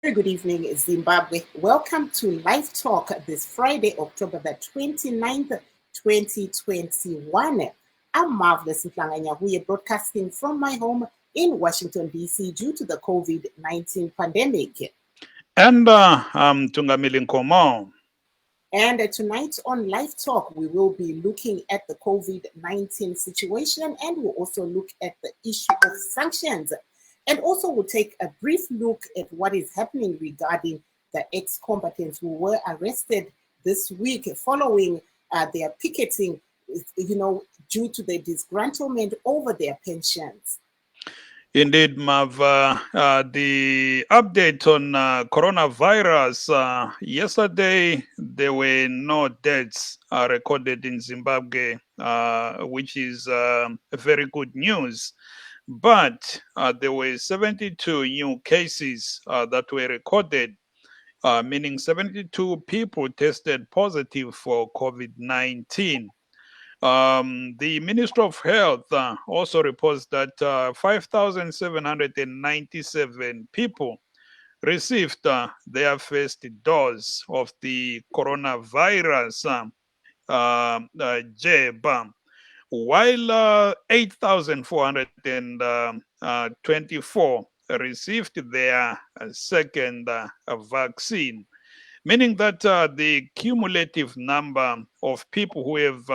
Very good evening, Zimbabwe. Welcome to Live Talk this Friday, October the 29th, 2021. I'm Marvellous Mhlanga, Nyahuye, broadcasting from my home in Washington, D.C. due to the COVID-19 pandemic. And I'm naNtungamili Nkomo. And tonight on Live Talk, we will be looking at the COVID-19 situation, and we'll also look at the issue of sanctions. And also we'll take a brief look at what is happening regarding the ex-combatants who were arrested this week following their picketing, due to the disgruntlement over their pensions. Indeed, Mav, the update on coronavirus. Yesterday, there were no deaths recorded in Zimbabwe, which is very good news. But there were 72 new cases that were recorded, meaning 72 people tested positive for COVID-19. The Ministry of Health also reports that 5,797 people received their first dose of the coronavirus jab, while 8,424 received their second vaccine, meaning that the cumulative number of people who have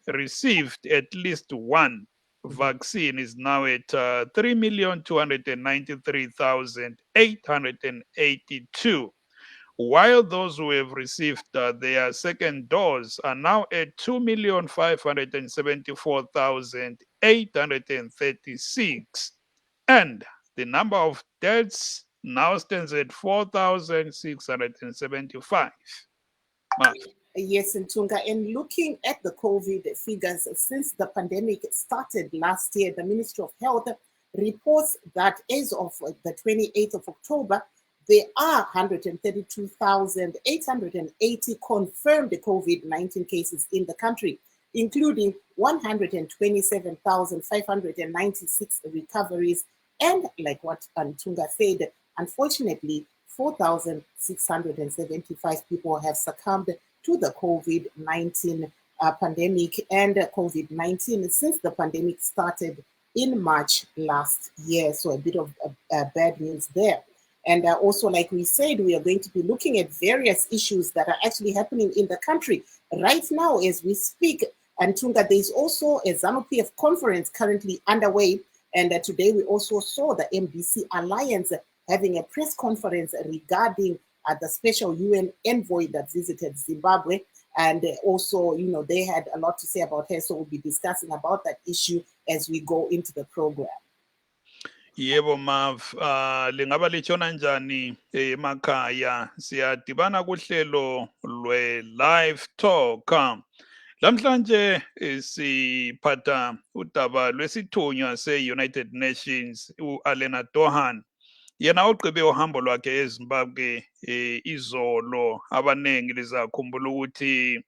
received at least one vaccine is now at 3,293,882. While those who have received their second dose are now at 2,574,836. And the number of deaths now stands at 4,675. Yes, Ntunga, and looking at the COVID figures since the pandemic started last year, the Ministry of Health reports that as of the 28th of October, there are 132,880 confirmed COVID-19 cases in the country, including 127,596 recoveries. And like what Ntunga said, unfortunately, 4,675 people have succumbed to the COVID-19 pandemic and COVID-19 since the pandemic started in March last year. So a bit of bad news there. And also, like we said, we are going to be looking at various issues that are actually happening in the country right now as we speak. And Tunga, there's also a ZANU-PF conference currently underway. And today we also saw the MDC Alliance having a press conference regarding the special UN envoy that visited Zimbabwe. And also, they had a lot to say about her. So we'll be discussing about that issue as we go into the program. Yebo Mav, lingaba litshona njani emakhaya? Siyadibana kuhlelo lwe-Live Talk. Lamhlanje siphatha udaba lwesithunywa se-United Nations u-Alena Dohan. Yena ogqibe uhambo lwakhe eZimbabwe izolo. Abanengi lizakhumbula ukuthi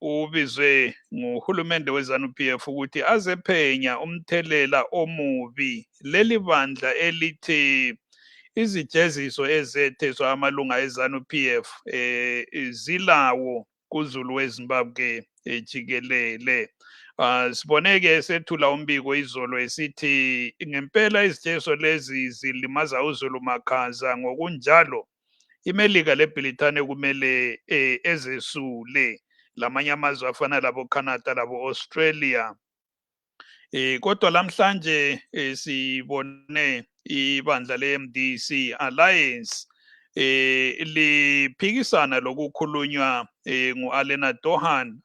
ubizwe nguhulumende weZANU-PF ukuthi azephenya umthelela omubi leli bandla elithi izijeziso ezetheswa amalunga eZANU-PF zilawo kuZulu weZimbabwe jikelele. Siboneke sethula umbiko izolo esithi ngempela izijeziso lezi zilimaza uZulu makhaza, ngokunjalo iMelika leBrithani kumele ezesule lamanye amazwe afana labo Canada labo Australia. Kodwa lamhlanje sibone ibandla leMDC Alliance liphikisana lokukhulunywa nguAlena Dohan.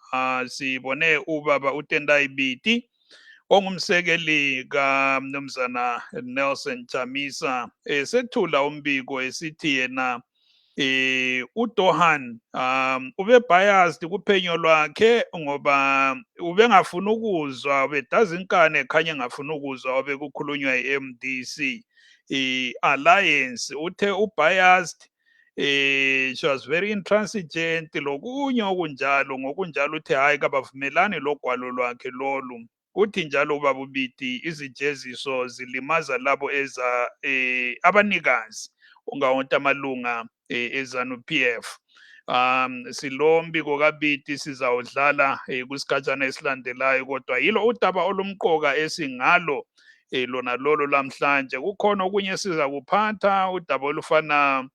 Sibone ubaba uTendai Biti ongumsekeli kaMnumzana Nelson Chamisa sethula umbiko esithi yena uDohan ube biased kuphenyo lwakhe ngoba ubengafuna ukuzwa, ubedaza inkani ekhanya engafuna ukuzwa obekukhulunywa iMDC Alliance. Uthe ubiased, she was very intransigent lokunye okunjalo. Ngokunjalo uthe hayi kabavumelani logwalo lwakhe lolu. Uthi njalo ubaba uBiti izijeziso zilimaza labo abanikazi ungawonke amalunga eZanu PF. Silombi kokabiti sizawudlala kusikhatshana esilandelayo, kodwa yilo udaba olumqoka esingalo lona lolo lamhlanje. Kukhona okunye siza kuphatha udaba olufana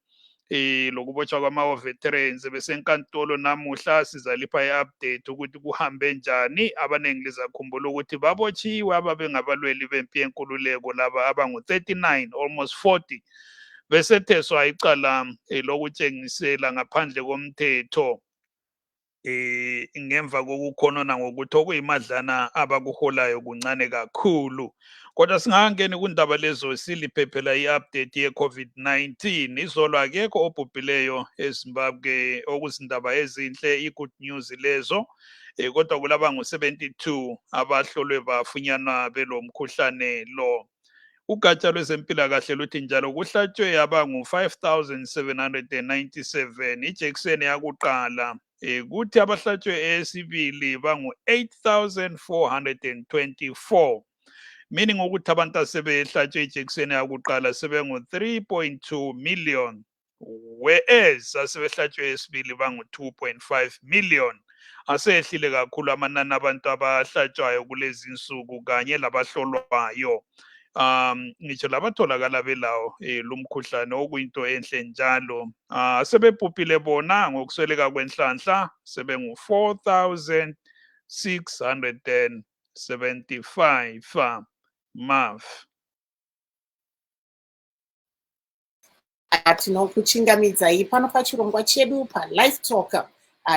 lokubotshwa kwama-veterans besenkantolo namuhla. Sizalipha i-update ukuthi kuhambe njani. Abaningi lizakhumbula ukuthi babotshiwe ababengabalweli bempi yenkululeko laba abangu-39 almost 40 besetheswa icala lokutshengisela ngaphandle komthetho ngemva kokukhonona ngokuthi okuyimadlana abakuholayo kuncane kakhulu. Kodwa singangeni kundaba lezo siliphephela i-update ye-COVID-19. Izolo akekho obhubhileyo eZimbabwe, okuzindaba ezinhle, i-good news lezo. Kodwa kulaba ngu-72 abahlolwe bafunyanwa belomkhuhlane lo. Ugatsha lwezempilakahle luthi njalo kuhlatshwe abangu-5,797 ijekiseni yakuqala. Kuthi abahlatshwe esibili bangu-8,424, meaning ukuthi abantu asebehlatshwe ijekiseni yakuqala sebengu-3.2 million, whereas asebehlatshwe esibili bangu-2.5 million. Asehlile kakhulu amanani abantu abahlatshwayo kulezi insuku kanye labahlolwayo. Ngitsho labatholakala belawo lumkhuhlane, okuyinto enhle njalo. Sebebhubhile bona ngokusweleka kwenhlanhla sebengu-4,675 MAF. Tinokuchingamidzai pano pachirongwa chedu paLivetalk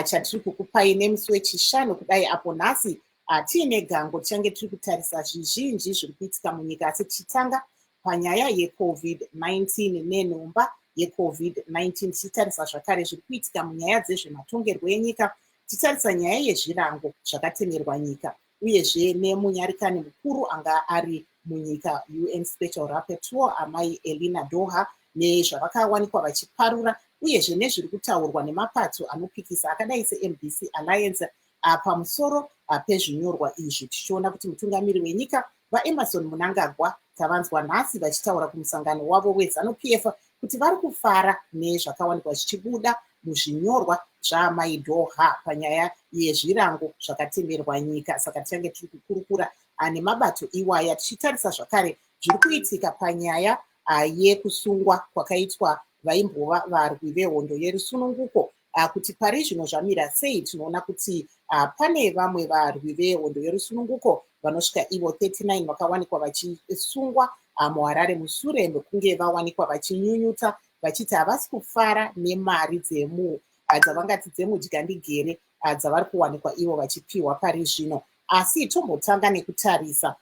chatiri kukupai nemusi wechishanu kudai apo nhasi tiine gango tichange tiri kutarisa zvizhinji zviri kuitika munyika, asi tichitanga panyaya yeCovid-19 nenhomba yeCovid-19, tichitarisa zvakare zviri kuitika munyaya dzezvematongerwo enyika, tichitarisa nyaya yezvirango zvakatemerwa nyika, uyezve nemunyarikani mukuru anga ari munyika UN Special Rapporteur amai Elina Doha, nezvavakawanikwa vachiparura, uyezve nezviri kutaurwa nemapato anopikisa akadai seMDC Alliance pamusoro pezvinyorwa izvi, tichiona kuti mutungamiri wenyika vaEmmerson Mnangagwa tavanzwa nhasi vachitaura kumusangano wavo weZanu PF kuti vari kufara nezvakawanikwa zvichibuda muzvinyorwa zvaamai Doha panyaya yezvirango zvakatemerwa nyika. Saka tichange tiri kukurukura nemabato iwaya, tichitarisa zvakare zviri kuitika panyaya yekusungwa kwakaitwa vaimbova varwi vehondo yerusununguko, kuti pari zvino zvamira sei. Tinoona kuti pane vamwe varwi vehondo yerusununguko vanosvika ivo 39 vakawanikwa vachisungwa muHarare mushure mekunge vawanikwa vachinyunyuta vachiti havasi kufara nemari dzavangati dzemudyandigere dzavari kuwanikwa ivo vachipiwa pari zvino. Asi tombotanga nekutarisa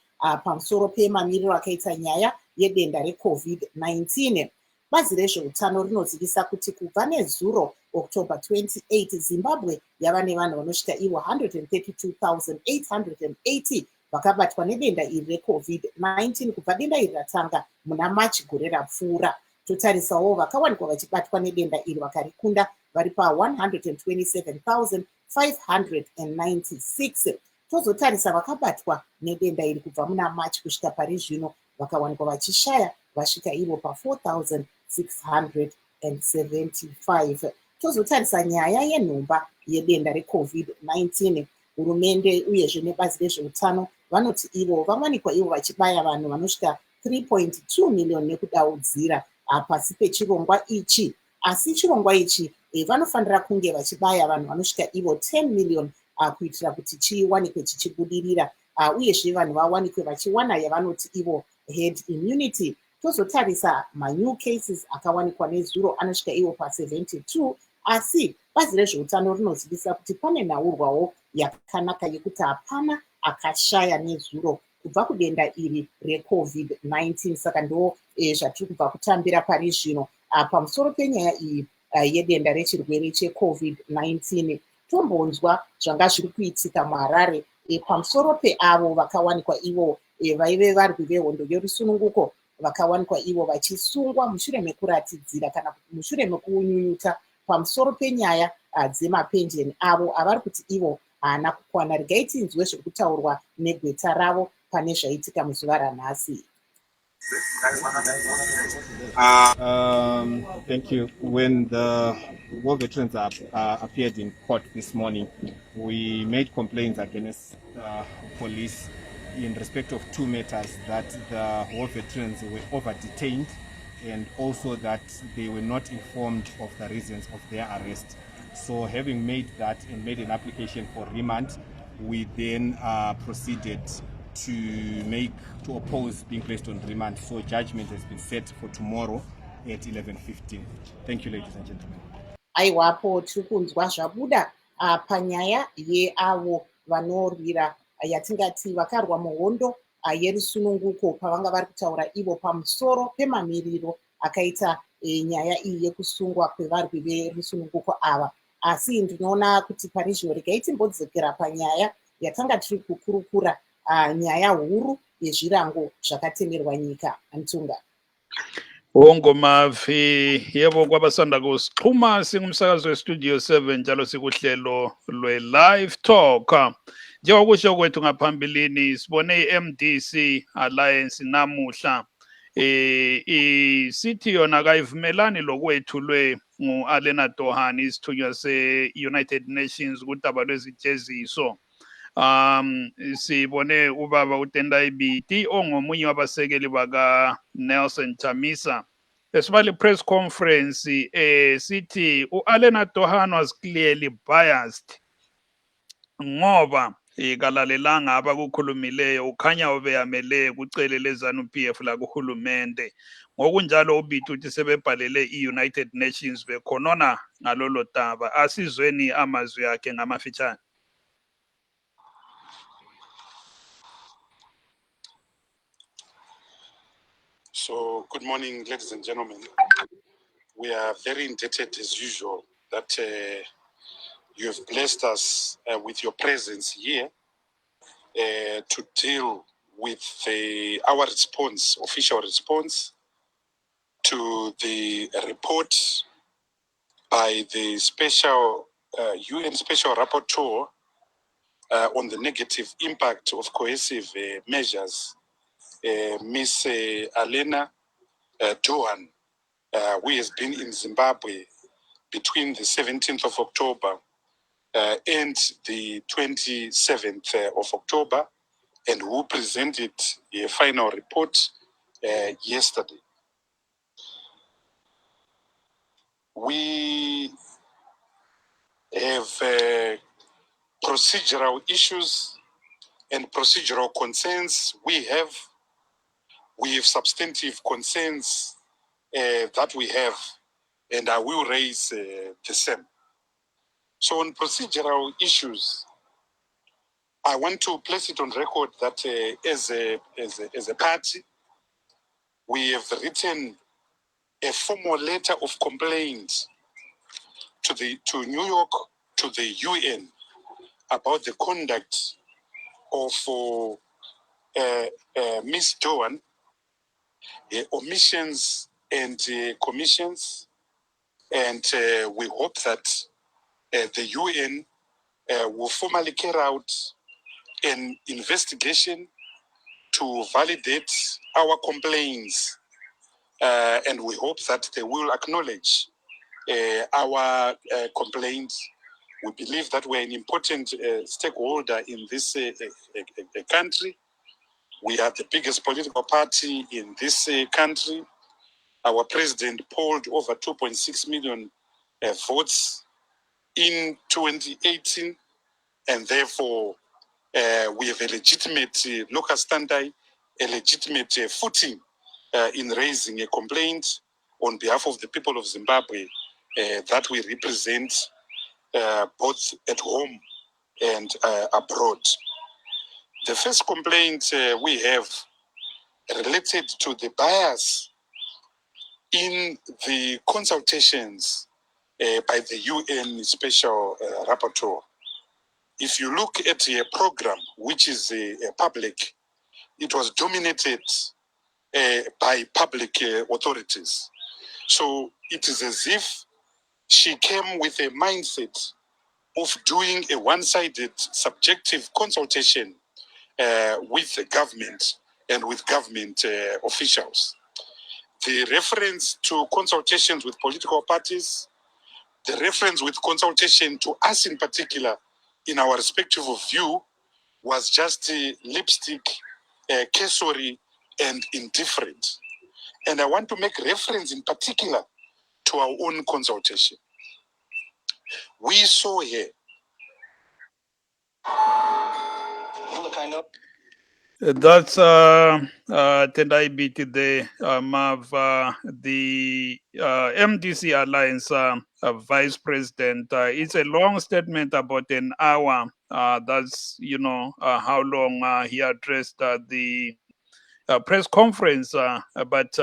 pamusoro pemamiriro akaita nyaya yedenda reCovid-19. Bazi rezveutano rinozivisa kuti kubva nezuro October 28 Zimbabwe yava nevanhu vanosvika ivo 132,880 vakabatwa nedenda iri reCovid-19 kubva denda iri ratanga muna March gore rapfuura. Totarisawo vakawanikwa vachibatwa nedenda iri vakarikunda vari pa127,596. Tozotarisa vakabatwa nedenda iri kubva muna March kusvika pari zvino vakawanikwa vachishaya vasvika ivo pa4,675. Tozotarisa nyaya yenhomba yedenda reCovid-19. Hurumende uyezve nebazi rezveutano vanoti ivo vawanikwa ivo vachibaya vanhu vanosvika 3.2 million nekudaudzira pasi pechirongwa ichi. Asi chirongwa ichi vanofanira kunge vachibaya vanhu vanosvika ivo 10 million kuitira kuti chiwanikwe chichibudirira, uyezve vanhu vawanikwe vachiwana yavanoti ivo herd immunity. Tozotarisa manew cases akawanikwa nezuro anosvika ivo pa72, asi bazi rezveutano rinozivisa kuti pane nhaurwawo yakanaka yekuti hapana akashaya nezuro kubva kudenda iri reCovid-19. Saka ndo zvatiri kubva kutambira pari zvino pamusoro penyaya iyi yedenda rechirwere cheCovid-19. Tombonzwa zvanga zviri kuitika muHarare pamusoro peavo vakawanikwa ivo vaive varwi vehondo yerusununguko vakawanikwa ivo vachisungwa mushure mekuratidzira kana mushure mekunyunyuta pamusoro penyaya dzemapenjeni avo avari kuti ivo haana kukwana. Regai tinzwe zviri kutaurwa negweta ravo pane zvaitika muzuva ranhasi. Thank you. When the war veterans appeared in court this morning, we made complaints against police in respect of two matters: that the war veterans were over-detained, and also that they were not informed of the reasons of their arrest. So, having made that and made an application for remand, we then proceeded to oppose being placed on remand. So judgment has been set for tomorrow at 11:15. Thank you, ladies and gentlemen. Aiwapo tiri kunzwa zvabuda panyaya yeavo vanorwira yatingati vakarwa muhondo yerusununguko pavanga vari kutaura ivo pamusoro pemamiriro akaita nyaya iyi yekusungwa kwevarwi verusununguko ava. Asi ndinoona kuti parizvo regai timbodzokera panyaya yatanga tiri kukurukura, nyaya huru yezvirango zvakatemerwa nyika. Ntunga Wongomavi, yebo kwabasanda kusixhuma singumsakazi westudio 7 njalo sikuhlelo lwe-live talk. Njengokusho kwethu ngaphambilini sibone i-MDC Alliance namuhla isithi yona kayivumelani lokwethulwe ngu-Alena Dohan, isithunywa se-United Nations kudaba lwezijeziso. Sibone ubaba uTendai Biti ongomunye wabasekeli baka Nelson Chamisa esibali press conference sithi uAlena Dohan was clearly biased ngoba kalalelanga abakukhulumileyo, ukhanya ubeyamele kucele leZanu PF la kuhulumende. Ngokunjalo uBiti uthi sebebhalele i-United Nations bekhonona ngalolo daba. Asizweni amazwi akhe ngamafitshane. So, good morning, ladies and gentlemen. We are very indebted, as usual, that you have blessed us with your presence here to deal with our response, official response to the report by the special UN Special Rapporteur on the negative impact of coercive measures, Ms. Alena Dohan, who has been in Zimbabwe between the 17th of October and the 27th of October, and who presented a final report yesterday. We have procedural issues and procedural concerns. We have substantive concerns that we have, and I will raise the same. So on procedural issues, I want to place it on record that as a party, we have written a formal letter of complaint to New York, to the UN, about the conduct of Ms. Dohan, omissions and commissions, and we hope that the UN will formally carry out an investigation to validate our complaints, and we hope that they will acknowledge our complaints. We believe that we're an important stakeholder in this country. We are the biggest political party in this country. Our president polled over 2.6 million votes in 2018, and therefore we have a legitimate local standard, a legitimate footing in raising a complaint on behalf of the people of Zimbabwe that we represent both at home and abroad. The first complaint we have related to the bias in the consultations by the UN Special Rapporteur. If you look at a program which is public, it was dominated by public authorities. So it is as if she came with a mindset of doing a one-sided subjective consultation with the government and with government officials. The reference to consultations with political parties, the reference with consultation to us in particular in our respective view was just lipstick, cursory, and indifferent. And I want to make reference in particular to our own consultation. We saw here. That's Tendai BT the Mav, the MDC Alliance Vice President. It's a long statement, about an hour. That's, how long he addressed the press conference. But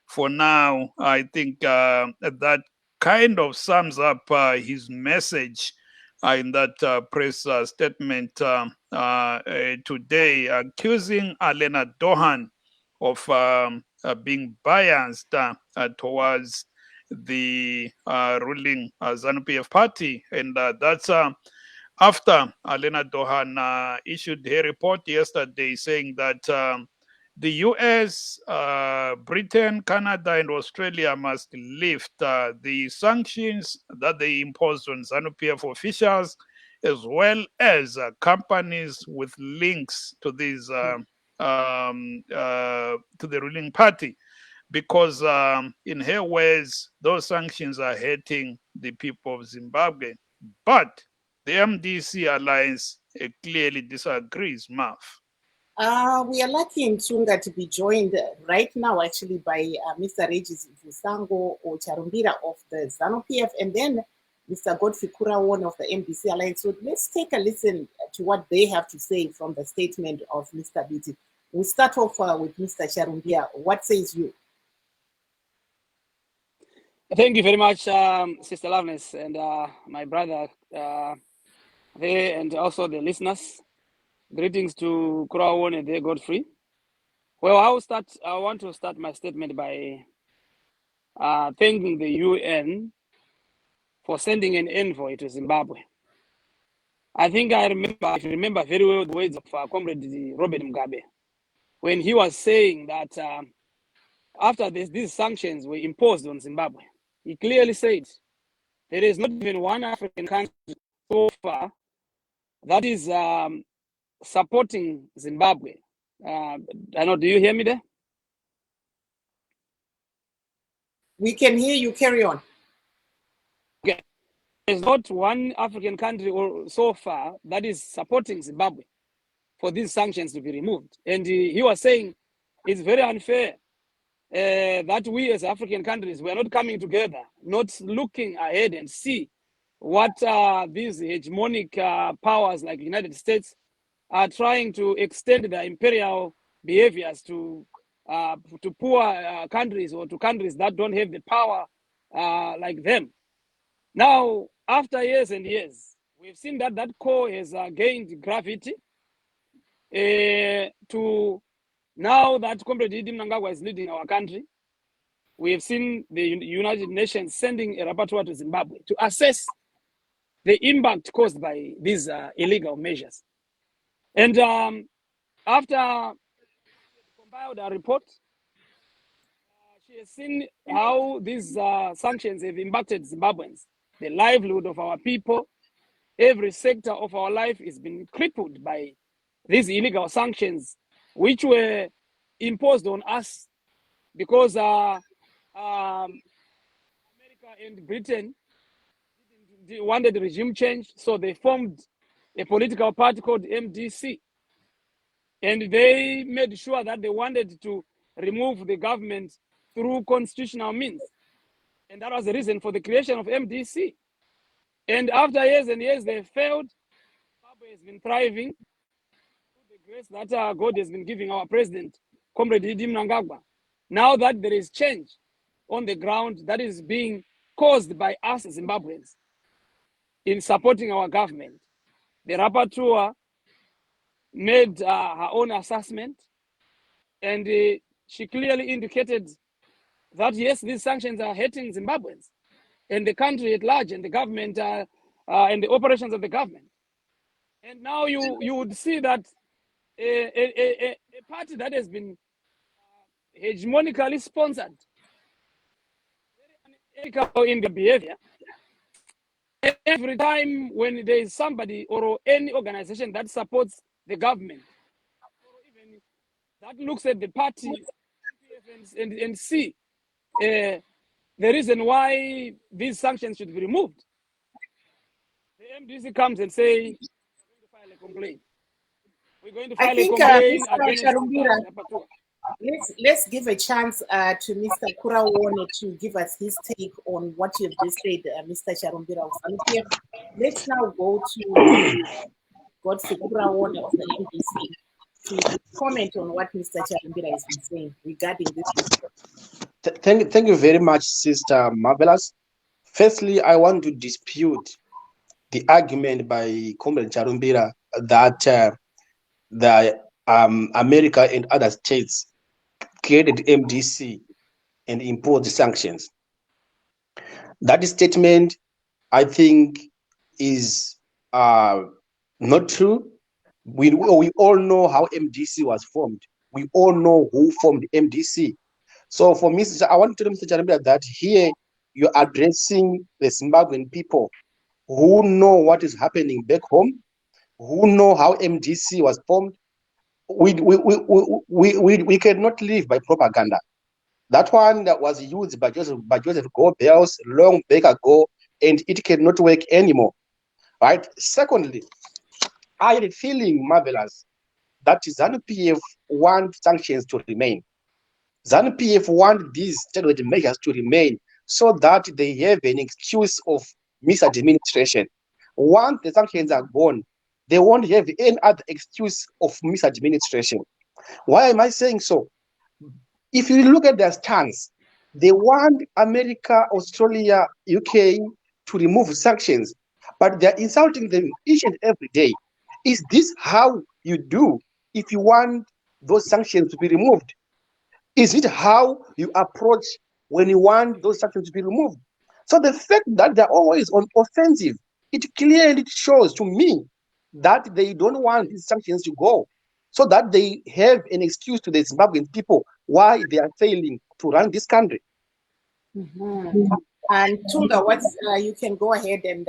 for now, I think that kind of sums up his message in that press statement today, accusing Alena Dohan of being biased towards the ruling ZANU-PF party. And that's after Alena Dohan issued her report yesterday saying that the US, Britain, Canada, and Australia must lift the sanctions that they imposed on ZANU-PF officials, as well as companies with links to these to the ruling party, because in her words, those sanctions are hurting the people of Zimbabwe. But the MDC alliance clearly disagrees, Marv. We are lucky in Tunga to be joined right now, actually, by Mr. Regis Vusango or Charumbira of the ZANU-PF, and then Mr. Godfrey Kurauone of the MDC Alliance. So let's take a listen to what they have to say from the statement of Mr. BT. We'll start off with Mr. Charumbira. What says you? Thank you very much, Sister Loveness, and my brother there, and also the listeners. Greetings to Kurauone and Godfrey. Well, I want to start my statement by thanking the UN for sending an envoy to Zimbabwe. I think I remember very well the words of Comrade Robert Mugabe when he was saying that after these sanctions were imposed on Zimbabwe, he clearly said there is not even one African country so far that is supporting Zimbabwe. I know, do you hear me there? We can hear you. Carry on. Okay. There's not one African country or so far that is supporting Zimbabwe for these sanctions to be removed. And he was saying it's very unfair that we as African countries, we are not coming together, not looking ahead and see what these hegemonic powers like the United States are trying to extend their imperial behaviors to poor countries or to countries that don't have the power like them. Now, after years and years, we've seen that that core has gained gravity to now that Comrade Mhlanga is leading our country. We have seen the United Nations sending a rapporteur to Zimbabwe to assess the impact caused by these illegal measures. And after compiled a report, she has seen how these sanctions have impacted Zimbabweans, the livelihood of our people. Every sector of our life has been crippled by these illegal sanctions, which were imposed on us because America and Britain wanted regime change, so they formed a political party called MDC. And they made sure that they wanted to remove the government through constitutional means. And that was the reason for the creation of MDC. And after years and years, they failed. Zimbabwe has been thriving through the grace that God has been giving our president, Comrade Mhlanga. Now that there is change on the ground that is being caused by us Zimbabweans in supporting our government, the rapporteur made her own assessment, and she clearly indicated that yes, these sanctions are hurting Zimbabweans and the country at large, and the government and the operations of the government. And now you would see that a a party that has been hegemonically sponsored, very unethical in their behavior. Every time when there is somebody or any organization that supports the government, or even that looks at the party and see the reason why these sanctions should be removed, the MDC comes and say, we're going to file a complaint against Charumbira, let's give a chance to Mr. Kurauone to give us his take on what you've just said, Mr. Charumbira. Let's now go to Godfrey Kurauone of the MDC to comment on what Mr. Charumbira has been saying regarding this. Thank you very much, Sister Marvellous. Firstly, I want to dispute the argument by Comrade Charumbira that America and other states created MDC and imposed sanctions. That statement, I think, is not true. We all know how MDC was formed. We all know who formed MDC. So for me, I want to tell Mr. Charumbira that here you're addressing the Zimbabwean people who know what is happening back home, who know how MDC was formed. We cannot live by propaganda. That one that was used by Joseph Goebbels long back ago, and it cannot work anymore. Right? Secondly, I had a feeling, Marvellous, that ZANU-PF want sanctions to remain. ZANU-PF want these targeted measures to remain so that they have an excuse of misadministration. Once the sanctions are gone, they won't have any other excuse of misadministration. Why am I saying so? If you look at their stance, they want America, Australia, UK to remove sanctions, but they're insulting them each and every day. Is this how you do if you want those sanctions to be removed? Is it how you approach when you want those sanctions to be removed? So the fact that they're always on offensive, it clearly shows to me that they don't want these sanctions to go, so that they have an excuse to the Zimbabwean people why they are failing to run this country. And Tunga, you can go ahead and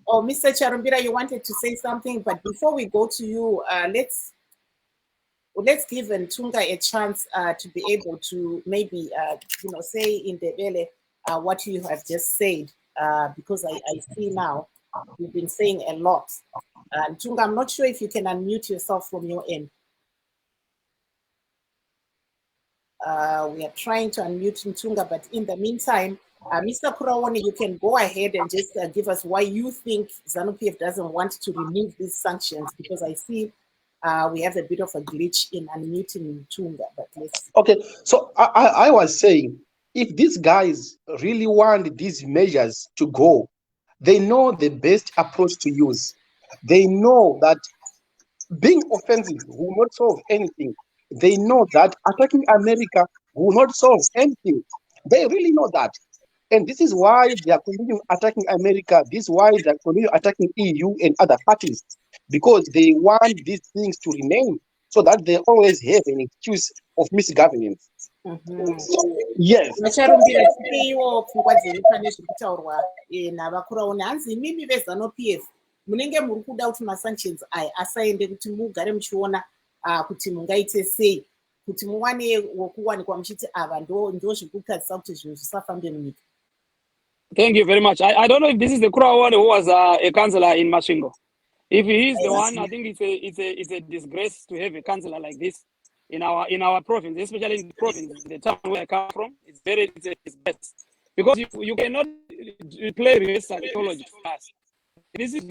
Mr. Charumbira, you wanted to say something, but before we go to you, let's give Tunga a chance to be able to maybe say in the Ndebele what you have just said, because I see now you've been saying a lot. Tunga, I'm not sure if you can unmute yourself from your end. We are trying to unmute Tunga, but in the meantime, Mr. Kurauone, you can go ahead and just give us why you think ZANU-PF doesn't want to remove these sanctions, because I see we have a bit of a glitch in unmuting Tunga. But let's... Okay, so I was saying, if these guys really want these measures to go, they know the best approach to use. They know that being offensive will not solve anything. They know that attacking America will not solve anything. They really know that. And this is why they are continuing attacking America. This is why they are continuing attacking EU and other parties, because they want these things to remain so that they always have an excuse of misgovernance. Yes. Vacharumbira tipewo pfungwa dzenyu pane zviri kutaurwa naVakuraone. Hanzi imimi veZanu-PF munenge muri kuda kuti masanctions aya asaende, kuti mugare muchiona kuti mungaite sei kuti muwane wokuwanikwa muchiti ava ndo zviri kukadzisa kuti zvinhu zvisafambe munyika. Thank you very much. I don't know if this is the Kurauone who was a councillor in Masvingo. If he is the one, I think it's a disgrace to have a councillor like this in our province, especially in the province, the town where I come from. It's best, because you cannot play reverse psychology fast. This is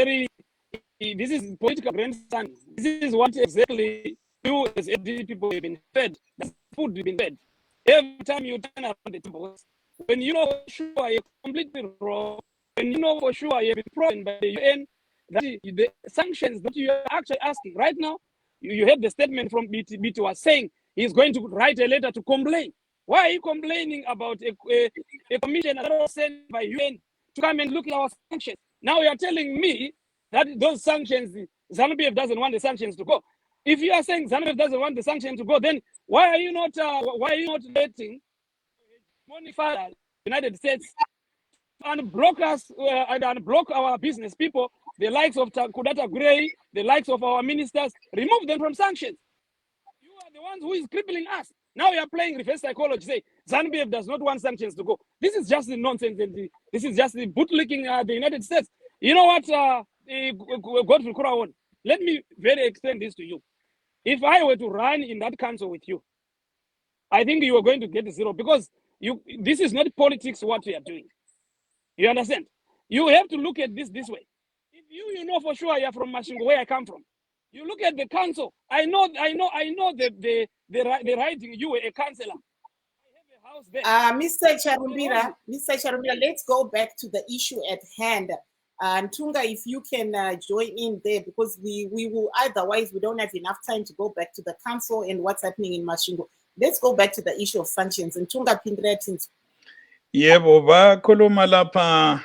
political grandstanding. This is what exactly you as FD people have been fed. The food you've been fed. Every time you turn around the tables, when you know for sure you're completely wrong, when you know for sure you've been proven by the UN that the sanctions that you are actually asking right now, you have the statement from BT was saying he's going to write a letter to complain. Why are you complaining about a commission that was sent by UN to come and look at our sanctions? Now you are telling me that those sanctions, ZANU-PF doesn't want the sanctions to go. If you are saying ZANU-PF doesn't want the sanction to go, then why are you not letting the United States unblock us and unblock our business people, the likes of Kudata Gray, the likes of our ministers, remove them from sanctions? You are the ones who is crippling us. Now you are playing reverse psychology, say ZANU-PF does not want sanctions to go. This is just the nonsense. This is just the bootlicking the United States. You know what, Godfrey Kurauone, let me very explain this to you. If I were to run in that council with you, I think you are going to get zero, because this is not politics what we are doing. You understand? You have to look at this way. If you know for sure you're from Mashingo, where I come from, you look at the council. I know the writing. You were a councillor. I have a house there. Mr. Charumbira, let's go back to the issue at hand. And Tunga, if you can join in there, because we will, otherwise we don't have enough time to go back to the council and what's happening in Mashingo. Let's go back to the issue of sanctions. And Tunga Pindretin. Yebo, bakhuluma lapha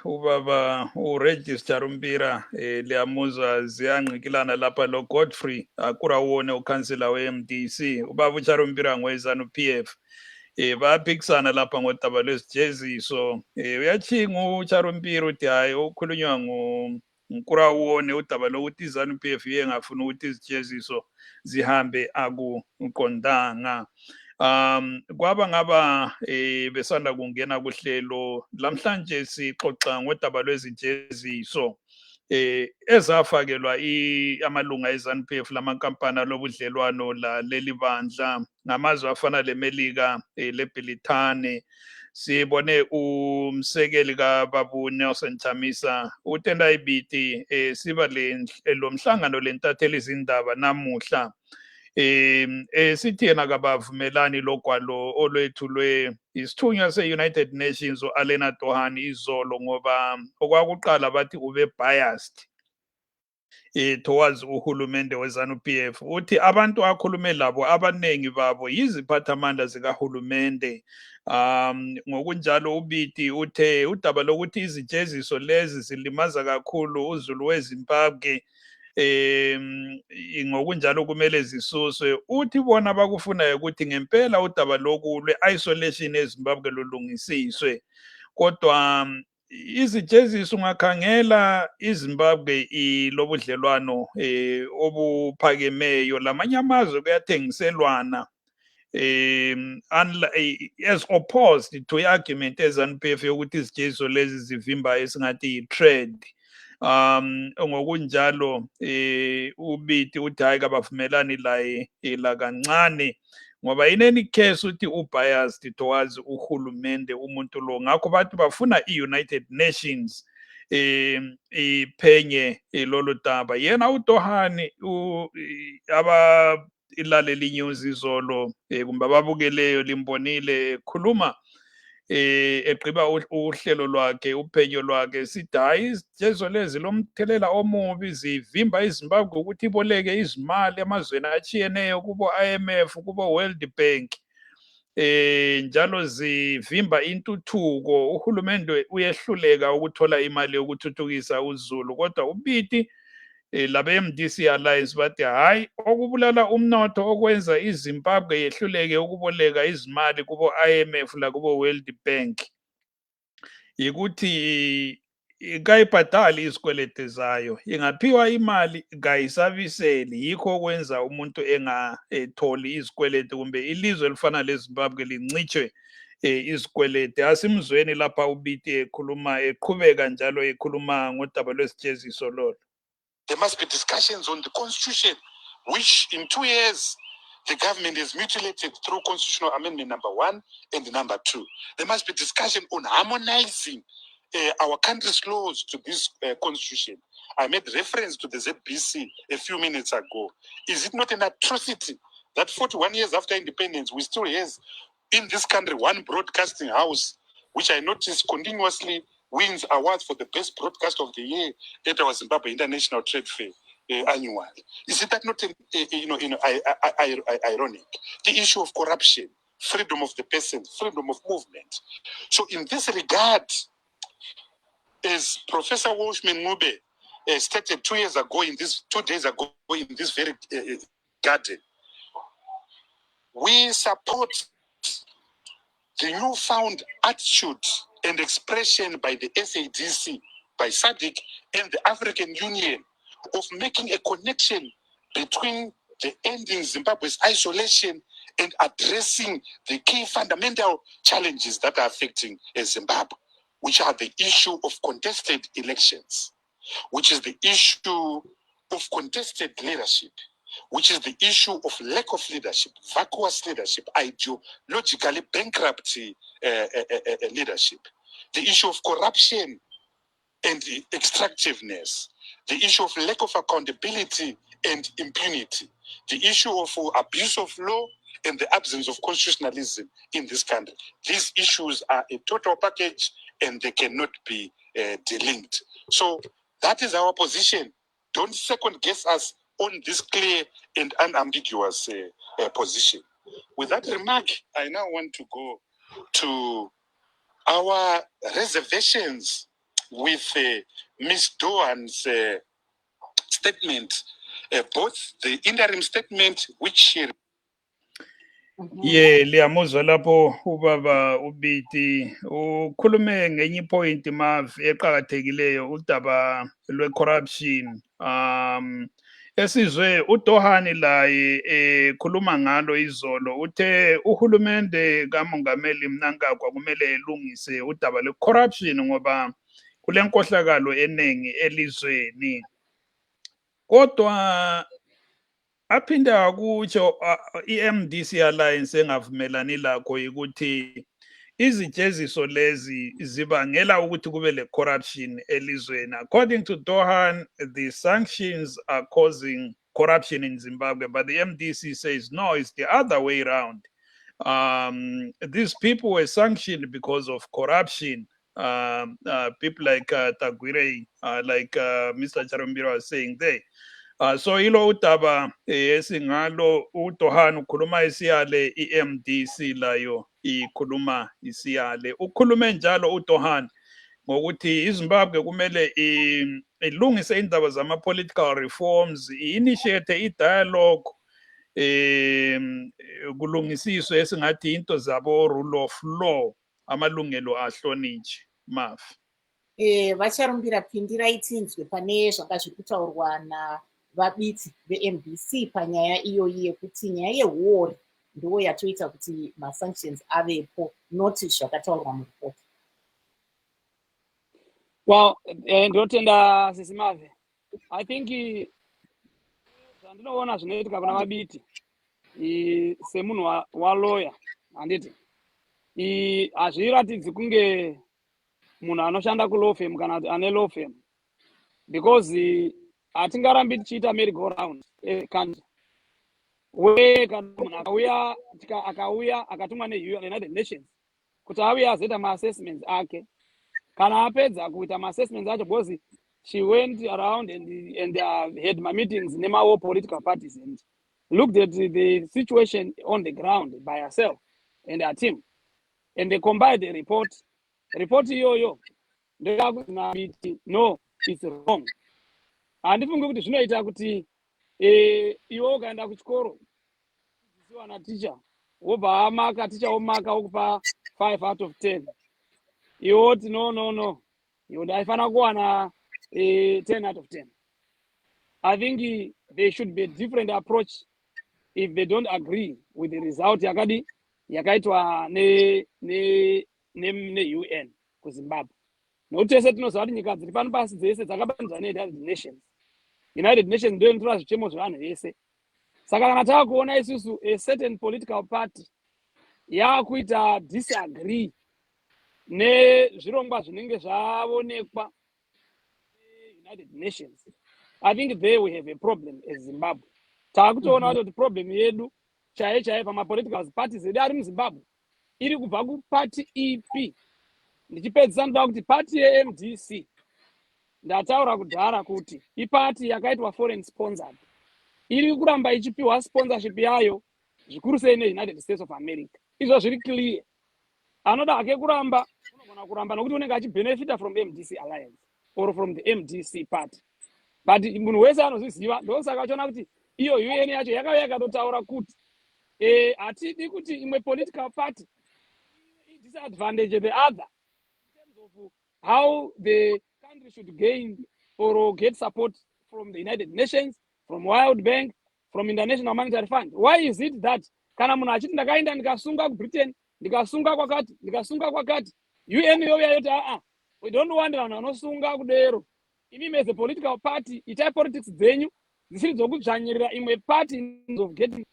ubaba uRegis Charumbira liyamuzwa ziyangqikilana lapha lo Godfrey Kurauone ukhansela weMDC. Ubaba uCharumbira ngoweZanu-PF. Bayaphikisana lapha ngodaba lwesijeziso. Uyachinga uCharumbira uthi hayi okhulunywa Kurauone udaba lokuthi iZanu-PF ngafuna ukuthi izijeziso zihambe akuqondanga. Kwaba ngaba besanda kungena kuhlelo lamhlanje sixoxa ngodaba lwezijeziso ezafakelwa amalunga eZanu-PF lamankampani lobudlelwano leli bandla ngamazwe afana leMelika leBrithani. Sibone umsekeli kaBabu Nelson Chamisa utenda ibiti siba lo mhlangano lentatheli izindaba namuhla. Sithi yena kabavumelani logwalo olwethulwe isithunywa se-United Nations u-Alena Tohani izolo, ngoba okwakuqala bathi ube biased towards uhulumende weZanu-PF. Uthi abantu akhulume labo abanengi babo yiziphathamandla zikahulumende. Ngokunjalo ubiti uthe udaba lokuthi izijeziso lezi zilimaza kakhulu uzulu weZimbabwe ngokunjalo kumele zisuswe. Uthi bona bakufunayo ukuthi ngempela udaba lokhu lwe-isolation eZimbabwe lulungisiswe, kodwa izijeziso ungakhangela iZimbabwe lobudlelwano obuphakemeyo lamanye amazwe kuyathengiselwana, as opposed to i-argument eZanu-PF yokuthi izijeziso lezi zivimba esingathi yi-trade. Ngokunjalo ubiti uthi hayi kabavumelani laye kancane, ngoba in any case uthi ubiased towards uhulumende umuntu lo. Ngakho bathi bafuna i-United Nations iphenye lolu daba. Yena uTohani ilalela inews izolo kumbe ababukeleyo limbonile ekhuluma egqiba uhlelo lwakhe uphenyo lwakhe, sithi hayi izijeziso lezi lomthelela omubi, zivimba iZimbabwe ukuthi iboleke izimali emazweni achiyeneyo kubo IMF kubo World Bank, njalo zivimba intuthuko. Uhulumende uyehluleka ukuthola imali yokuthuthukisa uZulu, kodwa ubiti labe-MDC Alliance bathi hayi okubulala umnotho okwenza iZimbabwe yehluleke ukuboleka izimali kubo IMF lakubo World Bank yikuthi kayibhadali izikwelete zayo, ingaphiwa imali kayisabiseli. Yikho okwenza umuntu engatholi izikwelete, kumbe ilizwe elifana leZimbabwe lincitshwe izikwelete. Asimzweni lapha ubiti ekhuluma eqhubeka njalo ekhuluma ngodaba lwesijeziso lolo. There must be discussions on the constitution, which in 2 years the government has mutilated through constitutional amendment number 1 and number 2. There must be discussion on harmonizing our country's laws to this constitution. I made reference to the ZBC a few minutes ago. Is it not an atrocity that 41 years after independence, we still have in this country one broadcasting house, which I notice continuously wins awards for the best broadcast of the year at our Zimbabwe International Trade Fair annually? Is it that not ironic? The issue of corruption, freedom of the person, freedom of movement. So in this regard, as Professor Walsh Mngube stated 2 days ago in this very garden. We support the newfound attitude and expression by the SADC, by SADC, and the African Union of making a connection between the ending Zimbabwe's isolation and addressing the key fundamental challenges that are affecting Zimbabwe, which are the issue of contested elections, which is the issue of contested leadership, which is the issue of lack of leadership, vacuous leadership, ideologically bankrupt leadership, the issue of corruption and extractiveness, the issue of lack of accountability and impunity, the issue of abuse of law and the absence of constitutionalism in this country. These issues are a total package and they cannot be delinked. So that is our position. Don't second guess us on this clear and unambiguous position. With that remark, I now want to go to our reservations with Ms. Dohan's statement, both the interim statement which she liyamuzwa lapho ubaba uBiti ukhulume ngenye point eqhakathekileyo udaba lwe-corruption. Esizwe uDohani laye ekhuluma ngalo izolo, uthe uhulumende kaMongameli Mnangagwa kumele elungise udaba lwe-corruption ngoba kulenkohlakalo eningi elizweni. Kodwa aphinde akutsho iMDC Alliance engavumelani lakho ukuthi izijeziso lezi zibangela ukuthi kube le corruption elizweni. According to Dohan, the sanctions are causing corruption in Zimbabwe, but the MDC says no, it's the other way around. These people were sanctioned because of corruption. People like Tagwire, like Mr. Charumbira was saying there. So ilo udaba esingalo uDohan ukhuluma isiyale iMDC layo ikhuluma isiyale. Ukhulume njalo uDohan ngokuthi iZimbabwe kumele ilungise indaba zama political reforms, initiate i-dialogue kulungisiswe esingathi into zabo rule of law, amalungelo ahlonitshi. Mafu Vacharumbira pindirai tinzwe pane zvakazviri kutaurwa navabiti veMDC panyaya iyoyi yekuti nyaya yehuori ndiwo yatoita kuti masanctions avepo, noti zvakataurwa muripoti. Well, ndotenda sisi Mave. I think zvandinoona zvinoitika kuna vabiti semunhu walawyer handiti hazviratidzi kunge munhu anoshanda kulaw firm kana ane law firm, because hatingarambi tichiita merry go round country where kana munhu akauya akatumwa neUnited Nations kuti auye azoita ma-assessments ake, kana apedza kuita ma-assessments acho, because she went around and had ma-meetings nema-all political parties and looked at the situation on the ground by herself and her team, and they compiled the report iyoyo ndakakuti no, it's wrong. Handifungi kuti zvinoita kuti iwe ukaenda kuchikoro kudzidziswa naticha wobva amaka, ticha omaka okupa 5 out of 10, iwe woti no iwe ndaifana kuwana 10 out of 10. I think there should be a different approach if they don't agree with the result yakaitwa ne-UN kuZimbabwe. Nokuti tese tinoziva kuti nyika dziri pano pasi dzese dzakabanzwa neUnited Nations. United Nations ndio inotora zvichemo zvevanhu vese. Saka kana taakuona isusu a certain political party yakuita disagree nezvirongwa zvinenge zvaonekwa United Nations, I think there we have a problem as Zimbabwe. Taakutoona kuti problem yedu chaiye pama-political parties edu ari muZimbabwe iri kubva kuparty ipi. Ndichipedzisa ndoda kuti party yeMDC ndataura kudhara kuti iparty yakaitwa foreign sponsored, iri kuramba ichipiwa sponsorship yayo zvikuru sei neUnited States of America. Izvo zviri clear. Anoda hake kuramba unogona kuramba nokuti unenge achibenefita from the MDC alliance or from the MDC party. but munhu wese anozviziva. Ndosaka achona kuti iyo UN yacho yakauya yakatotaura kuti hatidi kuti imwe political party disadvantage the other in terms of how the country should gain or get support from the United Nations, from World Bank, from International Monetary Fund. Why is it that kana munhu achiti ndakaenda ndikasunga kuBritain, ndikasunga kwakati, UN yoya yoti we don't want vanhu vanosunga kudero. Imi as a political party, itai politics dzenyu dzisiri dzokudzvanyirira imwe party in terms of getting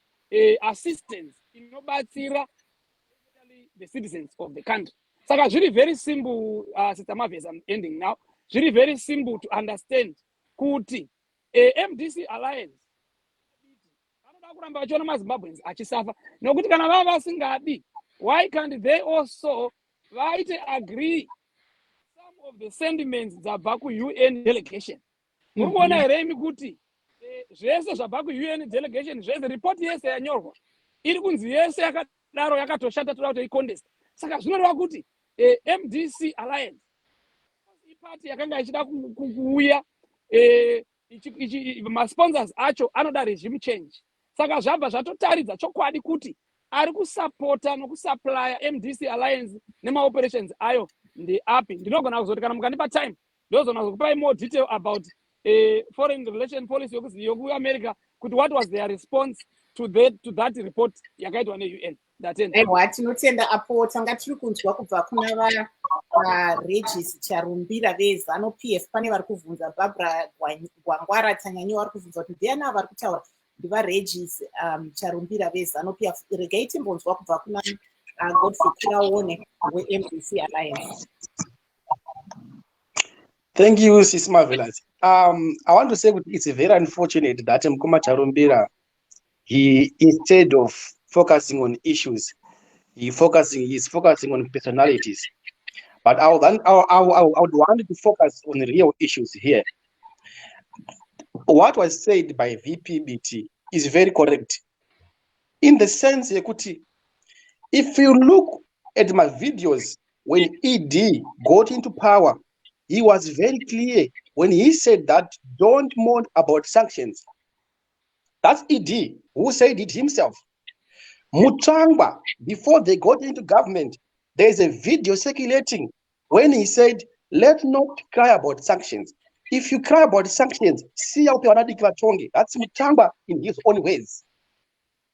assistance inobatsira the citizens of the country. Saka zviri very simple, Sister Marvellous, I'm ending now. Zviri very simple to understand kuti MDC alliance vanoda kuramba vachiona maZimbabweans achisafa, nokuti kana vava vasingadi, why can't they also vaite agree some of the sentiments dzabva ku-UN delegation? Muri kuona here imi kuti zvese zvabva ku-UN delegation, zvese report yese yanyorwa iri kunzi yese yakadaro yakatoshata, toda kuti icontest. Saka zvinoreva kuti MDC alliance iparty yakanga ichida kuuya, masponsors acho anoda regime change. Saka zvabva zvatotaridza chokwadi kuti ari kusapota nokusuplya MDC alliance nemaoperations ayo ndeapi. Ndinogona kuzoti kana mukandipa time ndozona kukupai more detail about foreign relation policy yokuAmerica kuti what was their response to that report yakaitwa ne-UN. Aiwa, tinotenda apo tanga tiri kunzwa kubva kuna vaRegis Charumbira veZanu PF. Pane vari kubvunza, Barbara Gwangwara Tanyanyi vari kubvunza kuti ndiani vari kutaura, ndivaRegis Charumbira veZanu PF. Regai timbonzwa kubva kuna Godfrey Kurauone weMDC Alliance. Thank you, Sis Marvellous. I want to say it's very unfortunate that Nkomo Charumbira, he, instead of focusing on issues, he's focusing on personalities. But I would want to focus on the real issues here. What was said by VPBT is very correct. In the sense, if you look at my videos, when ED got into power, he was very clear when he said that don't mourn about sanctions. That's ED who said it himself. Muchirongwa, before they got into government, there's a video circulating when he said, let's not cry about sanctions. If you cry about sanctions, see how people are declaring. That's Muchirongwa in his own ways.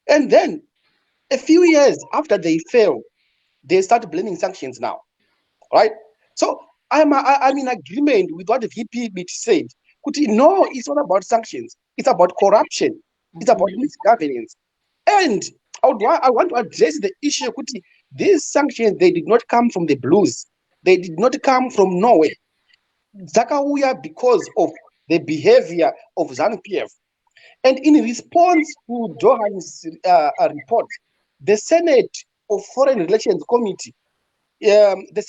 And then, a few years after they failed, they start blaming sanctions now, right? So I'm in agreement with what the VP said. No, it's not about sanctions. It's about corruption. It's about misgovernance. And I want to address the issue. These sanctions, they did not come from the blues. They did not come from nowhere. Zakauya because of the behavior of ZANU PF. And in response to Johan's report, the Senate of Foreign Relations Committee, in the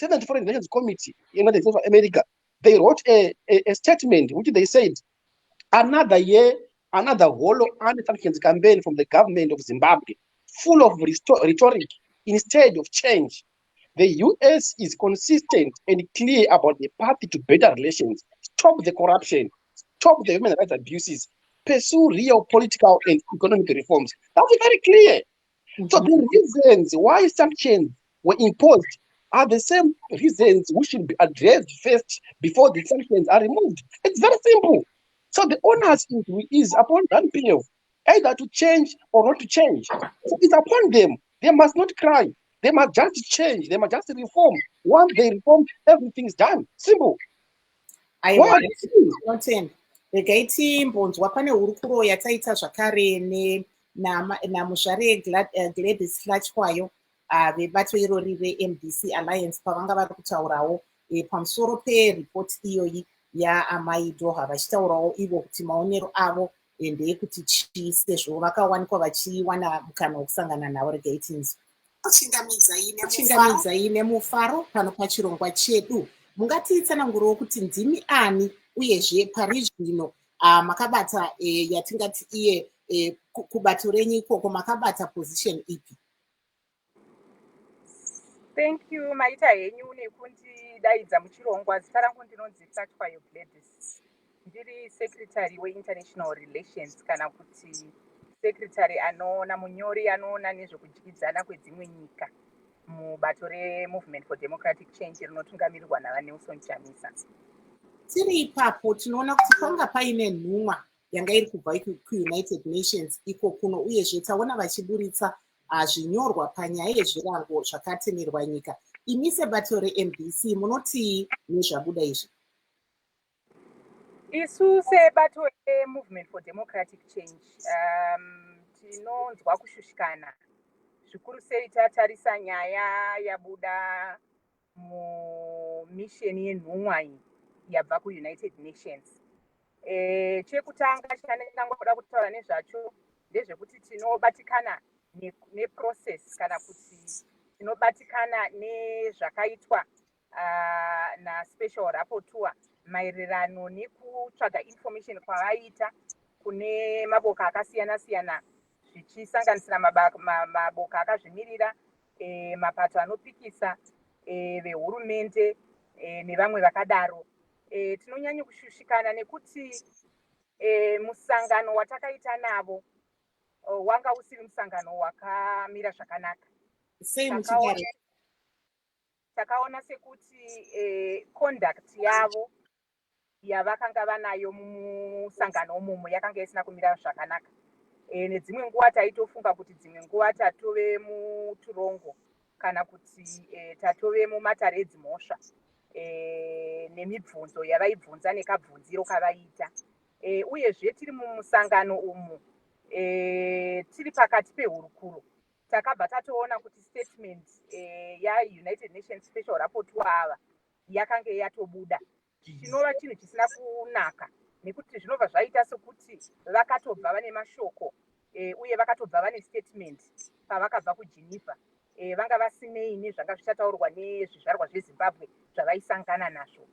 United States of America, they wrote a statement which they said, another year, another hollow anti-sanctions campaign from the government of Zimbabwe, full of rhetoric instead of change. The US is consistent and clear about the path to better relations. Stop the corruption, stop the human rights abuses, pursue real political and economic reforms. That's very clear. So the reasons why sanctions were imposed are the same reasons which should be addressed first before the sanctions are removed. It's very simple. So the onus is upon ZANU PF either to change or not to change. So it's upon them. They must not cry. They must just change. They must just reform. Once they reform, everything's done. Simple. Regaiti mbonzwa pane hurukuro yataita zvakare naMuzvare Gladys Hlatywayo vebato irori reMDC Alliance pavanga vari kutaurawo pamusoro peripoti iyoyi yaamai Dhoha, vachitaurawo ivo kuti maonero avo ndeyekuti chii sezvo vakawanikwa vachiwana mukana wokusangana navo. Regaitins kuchingamidzai nemufaro pano pachirongwa chedu. Mungatitsanangurewo kuti ndimi ani uyezve pari zvino makabata yatingati iye kubato renyu ikoko makabata position ipi? Thank you. Maita henyu nekundidaidza Muchirongwa. Zita rangu ndinonzi Hlatywayo Gladys. ndiri secretary weInternational Relations kana kuti secretary anoona munyori anoona nezvekudyidzana kwedzimwe nyika mubato reMovement for Democratic Change rinotungamirirwa naNelson Chamisa. Tiri ipapo tinoona kuti panga paine nhumwa yanga iri kubva kuUnited Nations iko kuno uyezve taona vachiburitsa zvinyorwa panyaya yezvirango zvakatemerwa nyika. Imi sebato reMDC munoti nezvabuda izvi? Isu sebato reMovement for Democratic Change tinonzwa kushushikana zvikuru sei tatarisa nyaya yabuda mumisheni yenhumwa iyi yabva kuUnited Nations. Chekutanga chandingangoda kutaura nezvacho ndezvekuti tinobatikana neprocess kana kuti tinobatikana nezvakaitwa naSpecial Rapporteur maererano nekutsvaga information kwavaita kune maboka akasiyana-siyana zvichisanganisira maboka akazvimirira, mapato anopikisa, vehurumende nevamwe vakadaro. Tinonyanya kushushikana nekuti musangano watakaita navo wanga usiri musangano wakamira zvakanaka. Takaona sekuti conduct yavo yavakanga vanayo mumusangano umomo yakanga isina kumira zvakanaka. Nedzimwe nguva taitofunga kuti dzimwe nguva tatove muturongo kana kuti tatove mumatare edzimhosva nemibvunzo yavaibvunza nekabvunziro kavaita. Uyezve tiri mumusangano umu tiri pakati pehurukuro takabva tatoona kuti statement yaUnited Nations Special Rapporteur ava yakanga yatobuda, chinova chinhu chisina kunaka nekuti zvinobva zvaita sekuti vakatobva vane mashoko uye vakatobva vane statement pavakabva kuGeneva. Vanga vasinei nezvanga zvichataurwa nezvizvarwa zveZimbabwe zvavaisangana nazvo.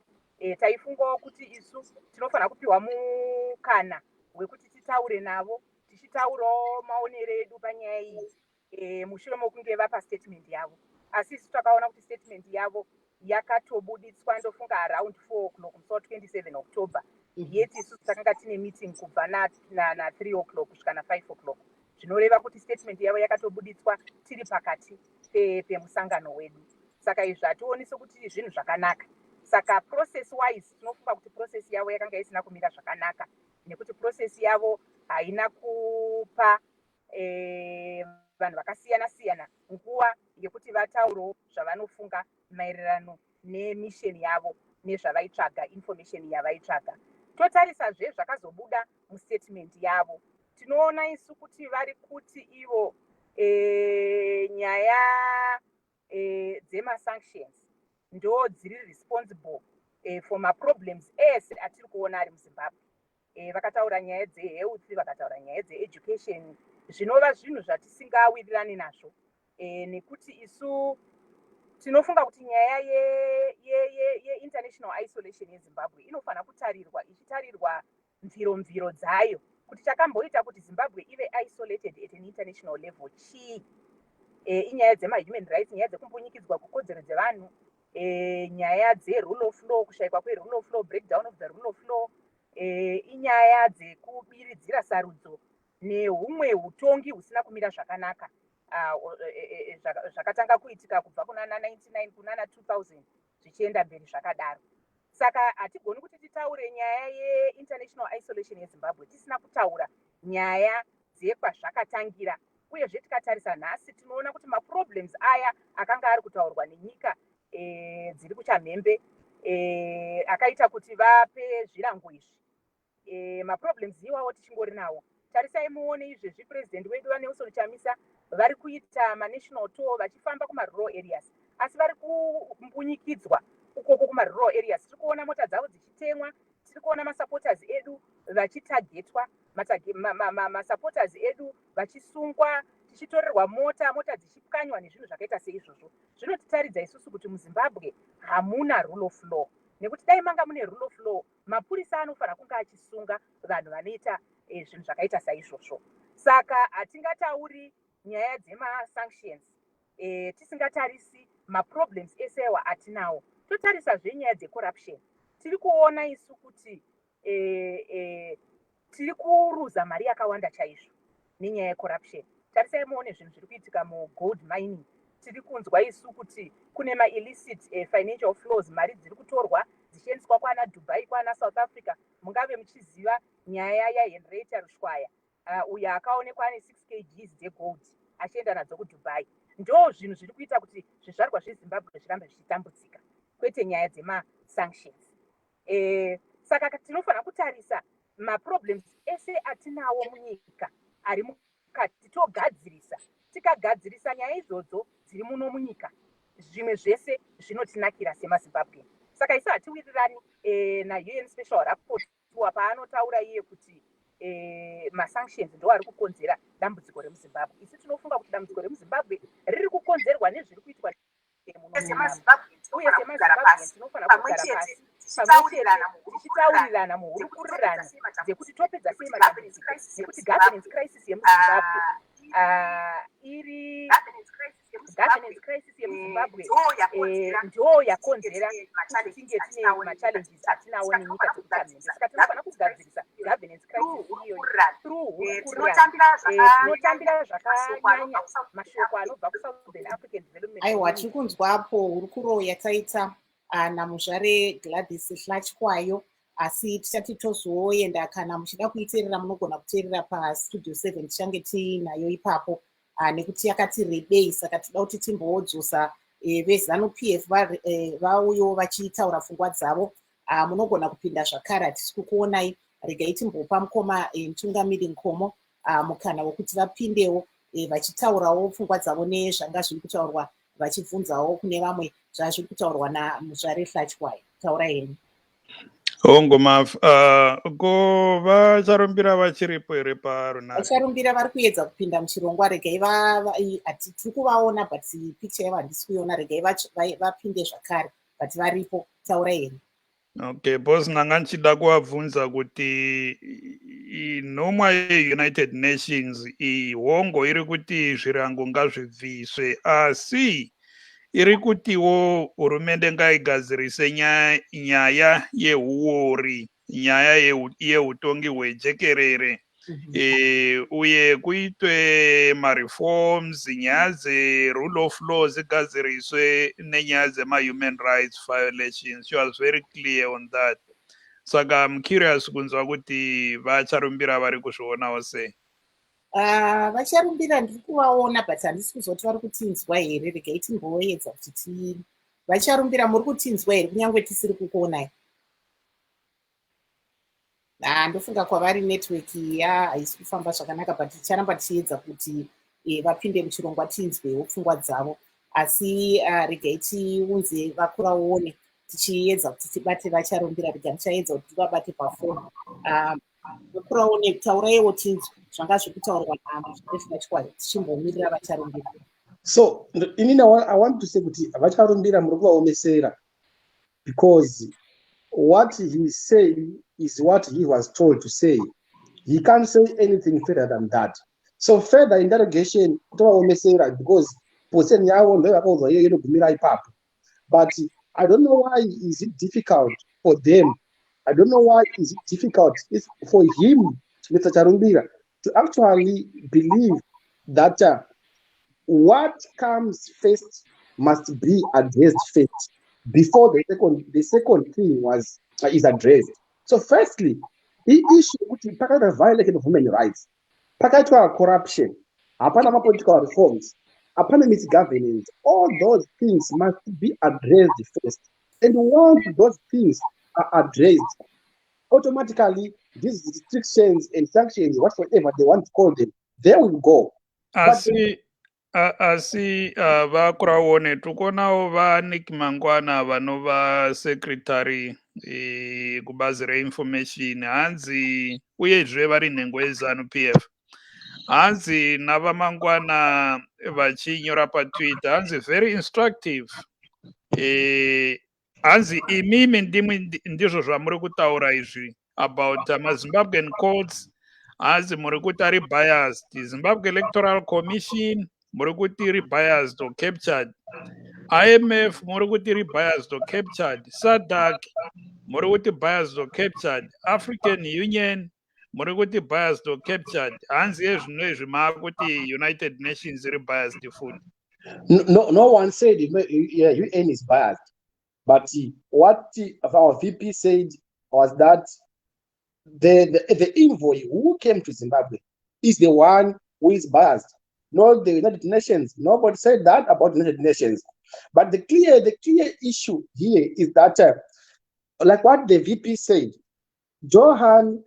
Taifungawo kuti isu tinofanira kupiwa mukana wekuti titaure navo tichitaurawo maonero edu panyaya iyi mushure mokunge vapa statement yavo. Asi isu takaona kuti statement yavo yakatobuditswa ndofunga around 4 o'clock musi wa27 October. Yeti isu takanga tine meeting kubva na 3 o'clock kusvika na 5 o'clock. Zvinoreva kuti statement yavo yakatobuditswa tiri pakati pemusangano wedu. Saka izvi hationi sokuti zvinhu zvakanaka. Saka process wise tinofunga kuti process yavo yakanga isina kumira zvakanaka nekuti process yavo haina kupa vanhu vakasiyana-siyana nguva yekuti vataurewo zvavanofunga maererano nemission yavo nezvavaitsvaga, information yavaitsvaga. Totarisazve zvakazobuda mustatement yavo. Tinoona isu kuti vari kuti ivo nyaya dzemasanctions ndo dziri responsible for maproblems ese atiri kuona ari muZimbabwe. Vakataura nyaya dzehealth, vakataura nyaya dzeeducation, zvinova zvinhu zvatisingawirirani nazvo nekuti isu tinofunga kuti nyaya ye-international isolation yeZimbabwe inofanira kutarirwa ichitarirwa mviro dzayo kuti chakamboita kuti Zimbabwe ive isolated at an international level chii. Inyaya dzema-human rights, nyaya dzekumbunyikidzwa kukodzero dzevanhu, nyaya dze-rule of law, kushayikwa kwe-rule of law, breakdown of the rule of law, inyaya dzekubiridzira sarudzo nehumwe hutongi husina kumira zvakanaka zvakatanga kuitika kubva kunana 99 kunana 2000 zvichienda mberi zvakadaro. Saka hatigoni kuti titaure nyaya ye-international isolation yeZimbabwe tisina kutaura nyaya dzekwazvakatangira. Uyezve tikatarisa nhasi tinoona kuti maproblems aya akanga ari kutaurwa nenyika dziri kuchamhembe akaita kuti vape zvirango izvi. Maproblems iwawo tichingori nawo. Tarisai muone izvezvi president wedu vaNelson Chamisa vari kuita manational tour vachifamba kumarural areas, asi vari kumbunyikidzwa ukoko kumarural areas. Tiri kuona mota dzavo dzichitemwa, tiri kuona masupporters edu vachitagetwa, masupporters edu vachisungwa, tichitorerwa mota dzichipwanywa nezvinhu zvakaita seizvozvo. Zvinotitaridza isusu kuti muZimbabwe hamuna rule of law, nekuti dai manga mune rule of law mapurisa anofanira kunge achisunga vanhu vanoita zvinhu zvakaita saizvozvo. Saka hatingatauri nyaya dzemasanctions tisingatarisi maproblems esewa atinawo. Totarisazve nyaya dzecorruption. Tiri kuona isu kuti tiri kuruza mari yakawanda chaizvo nenyaya yecorruption. Tarisai muone zvinhu zviri kuitika mugold mining. Tiri kunzwa isu kuti kune maillicit financial flows, mari dziri kutorwa dzichiendeswa kwana Dubai, kwana South Africa. Mungave muchiziva nyaya yaHenrietta Rushwaya uyo akaonekwa ane 6 kg dzegold achienda nadzo kuDubai. Ndo zvinhu zviri kuita kuti zvizvarwa zveZimbabwe zvirambe zvichitambudzika, kwete nyaya dzema-sanctions. Saka tinofanira kutarisa maproblems ese atinawo munyika ari mukati togadzirisa. Tikagadzirisa nyaya idzodzo dziri muno munyika, zvimwe zvese zvinotinakira semaZimbabwe. Saka isu hatiwirirani naUN Special Rapporteur paanotaura iye kuti masanctions ndo ari kukonzera dambudziko remuZimbabwe. Isu tinofunga kuti dambudziko remuZimbabwe riri kukonzerwa nezviri kuitwa semaZimbabwe. Uye semaZimbabwe tinofanira kugara pasi tichitaurirana muhurukurirano dzekuti topedza sei madambudziko, nekuti governance crisis yemuZimbabwe iri governance crisis yemuZimbabwe ndo yakonzera kuti tinge tine machallenges atinawo nenyika dzekutamende. Saka tinofanira kugadzirisa governance crisis iyoyo through hurukurirano. Tinotambira zvakanyanya mashoko anobva kuSouthern African Development. Aiwa, tiri kunzwapo hurukuro yataita namuzvare Gladys Hlatywayo, asi tichati tozoenda kana muchida kuiteerera munogona kuteerera pastudio 7 tichange tinayo ipapo, nekuti yakati rebei, saka tinoda kuti timbodzosa veZanu PF vauyo vachitaura pfungwa dzavo. Munogona kupinda zvakare, hatisi kukuonai. Regai timbopa mukoma naNtungamili Nkomo mukana wekuti vapindewo vachitaurawo pfungwa dzavo nezvanga zviri kutaurwa, vachibvunzawo kune vamwe zvazviri kutaurwa namuzvare Hlatywayo. Taura henyu. Ongoma ko vacharumbira vachiripo here parunare? Vacharumbira vari kuedza kupinda muchirongwa. Regai tiri kuvaona but picture yavo handisi kuiona. Regai vapinde zvakare but varipo. Taura henyu. Okay, boss, nanga nchida kuvabvunza kuti nhomwa yeUnited Nations hongo iri kuti zvirango ngazvibviswe, asi iri kutiwo hurumende ngaigadzirise nyaya yehuori, nyaya yeutongi hwejekerere, uye kuitwe mareforms, nyaya dzerule of law zigadziriswe nenyaya dzema-human rights violations. She was very clear on that. Saka I'm curious kunzwa kuti vacharumbira vari kuzvionawo sei. Vacharumbira ndiri kuvaona but handisi kuzoti vari kutinzwa here. Regai timboedza kuti vacharumbira muri kutinzwa here kunyange tisiri kukuonai? Ndofunga kwavari network haisi kufamba zvakanaka but ticharamba tichiedza kuti vapinde muchirongwa tinzwewo pfungwa dzavo. Asi regai tiunze vaKurauone tichiedza kuti tibate vacharumbira. Regai tichaedza kuti tivabate pafoni. Kurauone tauraiwo tinzwe zvanga zviri kutaurwa naMuzvare tichimbomirira vacharumbira. So I want to say kuti vacharumbira muri kuvaomesera, because what he saying is what he was told to say. He can't say anything further than that. So further interrogation tovaomesera, because position yavo ndo yakauzwa iyo inogumira ipapo. But I don't know why is it difficult for them. I don't know why is it difficult for him, Mr. Charumbira, to actually believe that what comes first must be addressed first before the second thing is addressed. So firstly, the issue which is a violation of human rights, corruption, upon political reforms, upon misgovernance, all those things must be addressed first. And once those things are addressed, automatically these restrictions and sanctions, whatsoever they want to call them, they will go. Asi vaKurauone tukonawo vaNick Mangwana vanova secretary kubazi reinformation hanzi uyezve vari nhengo yeZanu PF, hanzi navaMangwana vachinyora paTwitter, hanzi very instructive, hanzi imimi ndizvo zvamuri kutaura izvi about maZimbabwean courts, hanzi muri kuti ari biased, Zimbabwe Electoral Commission muri kuti ri biased or captured, IMF muri kuti ri biased or captured, SADC muri kuti biased or captured, African Union muri kuti biased or captured, hanzi yezvino izvi maakuti United Nations iri biased futi. No one said UN is biased, but what our VP said was that the envoy who came to Zimbabwe is the one who is biased, not the United Nations. Nobody said that about the United Nations. But the clear issue here is that, like what the VP said, Johan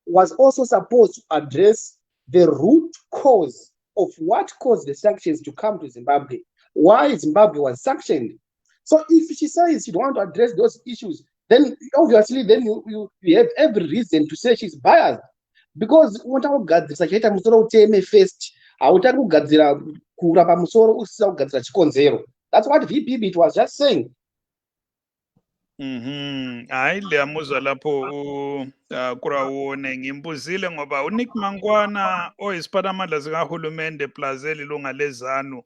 was also supposed to address the root cause of what caused the sanctions to come to Zimbabwe, why Zimbabwe was sanctioned. So if she says she don't want to address those issues, then obviously then you have every reason to say she's biased. Because unotagadzirisa chaita musoro uteme first, hautaki kugadzira kurapa musoro usisa kugadzira chikonzero. That's what VP was just saying. Hayi liyamuzwa lapho Kurauone ngimbuzile ngoba uNick Mangwana oyisiphathimandla sikahulumende plus elilunga leZanu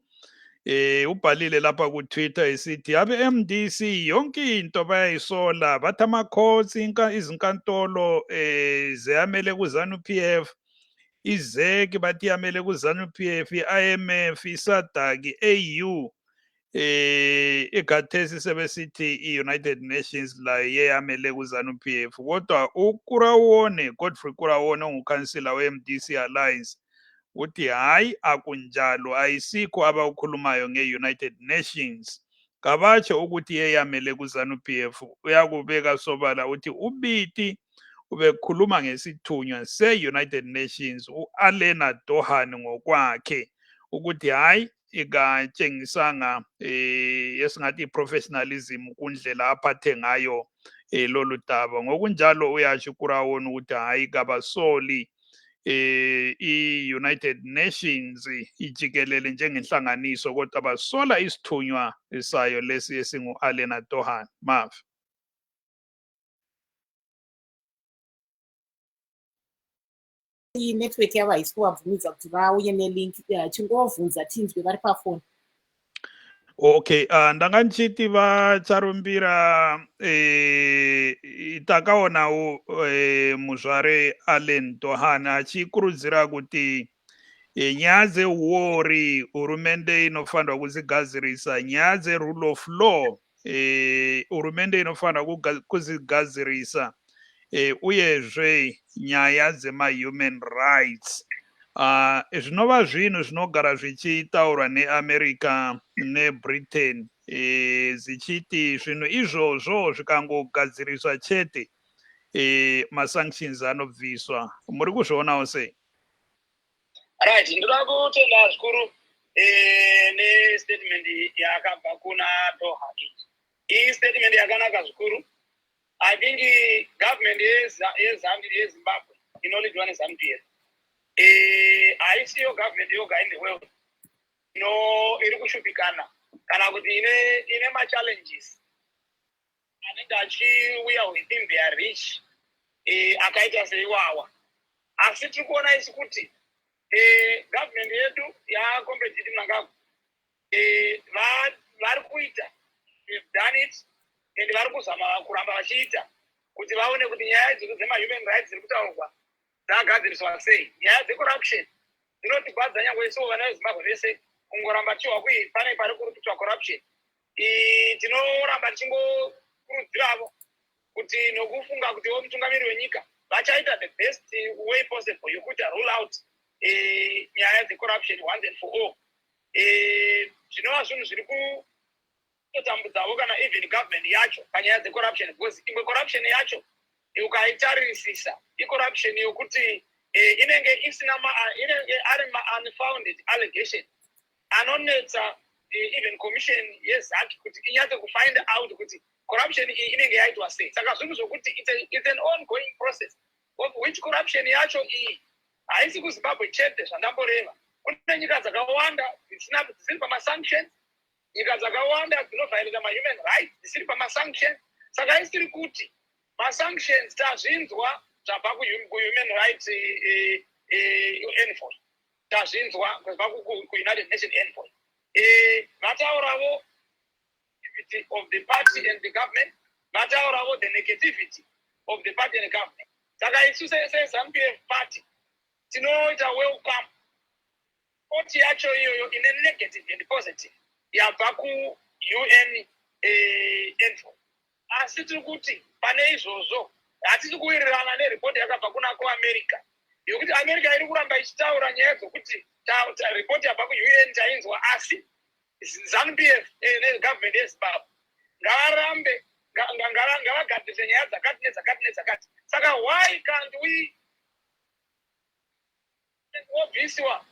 ubhalile lapha ku Twitter esithi abe MDC yonke into bayayisola bathi amakhosi izinkantolo ziyamele kuZanu PF, izeki bathi yamele kuZanu PF, IMF, iSADC, AU igathesi sebesithi i-United Nations la yeyamele kuZanu PF. Kodwa Godfrey Kurauone ongukhansila we-MDC Alliance uthi hayi akunjalo, ayisikho abawukhulumayo nge-United Nations. Kabatsho ukuthi yeyamele kuZanu PF. Uyakubeka sobala uthi ubiti ubekhuluma ngesithunywa se-United Nations u-Alena Dohan ngokwakhe ukuthi hayi ikatshengisanga esingathi i-professionalism kundlela aphathe ngayo lolu daba. Ngokunjalo uyasho Kurauone ukuthi hayi kabasoli i-United Nations ijikelele njengenhlanganiso kodwa basola isithunywa sayo lesi esingu-Alena Dohan. Mav. I-network yavo haisi kuvabvumidza kuti vauye nelink, chingovhunza tinzwe vari pafoni. Okay, ndanga ndichiti Charumbira takaona muzvare Allen Dohan achikurudzira kuti nyaya dzeuori hurumende inofanirwa kuzigadzirisa, nyaya dzerule of law hurumende inofanirwa kuzigadzirisa, uyezve nyaya dzema-human rights. Zvinova zvinhu zvinogara zvichitaurwa neAmerica neBritain zichiti zvinhu izvozvo zvikangogadziriswa chete masanctions anobviswa. Muri kuzvionawo sei? Right, ndoda kutenda zvikuru nestatement yakabva kuna Doha. Iyi statement yakanaka zvikuru. I think government yeZimbabwe inolidwa neZanu PF. Haisiyo government yoga in the world iri kushupikana kana kuti ine ma-challenges anenge achiuya within their reach akaita seiwawa. Asi tiri kuona isi kuti government yedu yaComrade Mhlanga vari kuita, we've done it, and vari kuzama kuramba vachiita kuti vaone kuti nyaya dzema-human rights dziri kutaurwa dzagadziriswa sei. Nyaya dzecorruption dzinotibvadza nyangwe isu vana veZimbabwe vese kungoramba tichiwa kuti pane pari kurupitwa corruption. Tinoramba tichingokurudziravo kuti nokufunga kuti mutungamiri wenyika vachaita the best way possible yokuti rule out nyaya dzecorruption once and for all. Zvinova zvinhu zviri kutotambudzavo kana even government yacho panyaya dzecorruption, because imwe corruption yacho ukaitarisisa icorruption yokuti inenge ari ma-unfounded allegation anonetsa even commission yeZaki kuti inyatse kufind out kuti corruption iyi inenge yaitwa sei. Saka zvinhu zvokuti it's an ongoing process of which corruption yacho iyi haisi kuZimbabwe chete zvandamboreva. Kune nyika dzakawanda dzisiri pama-sanctions, nyika dzakawanda dzinovhairira ma-human rights dzisiri pama-sanctions. Saka isiri kuti ma-sanctions tazvinzwa zvabva ku-human rights envoy, tazvinzwa kubva ku-United Nations envoy. Vatauravo of the party and the government, vataurawo the negativity of the party and the government. Saka isu seZanu-PF party tinoita welcome vote yacho iyoyo ine negative and positive yabva ku-UN envoy. Asi tiri kuti pane izvozvo hatisi kuwirirana neripoti yakabva kuna kuAmerica yokuti America iri kuramba ichitaura nyaya dzokuti ripoti yabva ku-UN tainzwa, asi ZANU-PF negovernment yeZimbabwe ngavarambe ngavagadhise nyaya dzakati nedzakati. Saka why can't we obvisiwa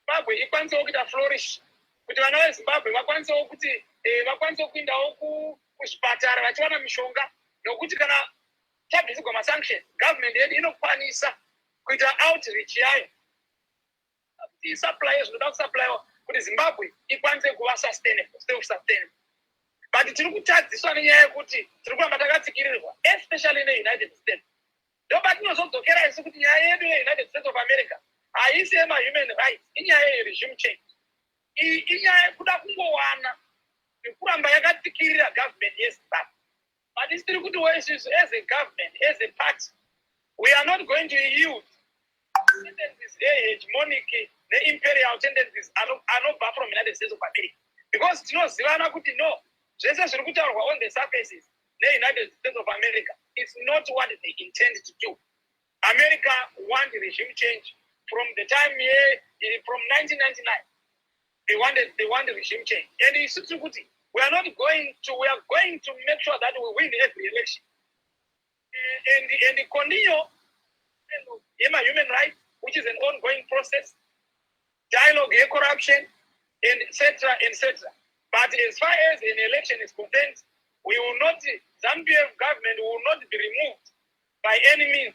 Zimbabwe ikwanisewo kuita flourish, kuti vana veZimbabwe vakwanisewo kuti vakwanisewo kuindawo kuzvipatara vachiwana mishonga, nokuti kana tabvisirwa masanctions government yedu inokwanisa kuita outreach yayo kuti isupply zvinoda kusupplywa kuti Zimbabwe ikwanise kuva sustainable, self-sustainable. But tiri kutadziswa nenyaya yekuti tiri kuramba takatsikirirwa, especially in the United States. Ndopatinozodzokerai kuti nyaya yedu yeUnited States of America haisi yema-human rights, inyaya ye-regime change. Inyaya yekuda kungowana nekuramba yakatsikirira government yeZimbabwe. But isitiri kuti isusu as a government, as a party, we are not going to yield tendencies, hegemonic, the imperial tendencies anobva from the United States of America. Because tinozivana kuti no, zvese zviri kutaurwa on the surfaces neUnited States of America, it's not what they intend to do. America want regime change from the time from 1999. They want regime change. And we are not going to, we are going to make sure that we win every election. And continue human rights, which is an ongoing process, dialogue, corruption, and etc. etc. But as far as an election is concerned, we will not, ZANU-PF government will not be removed by any means,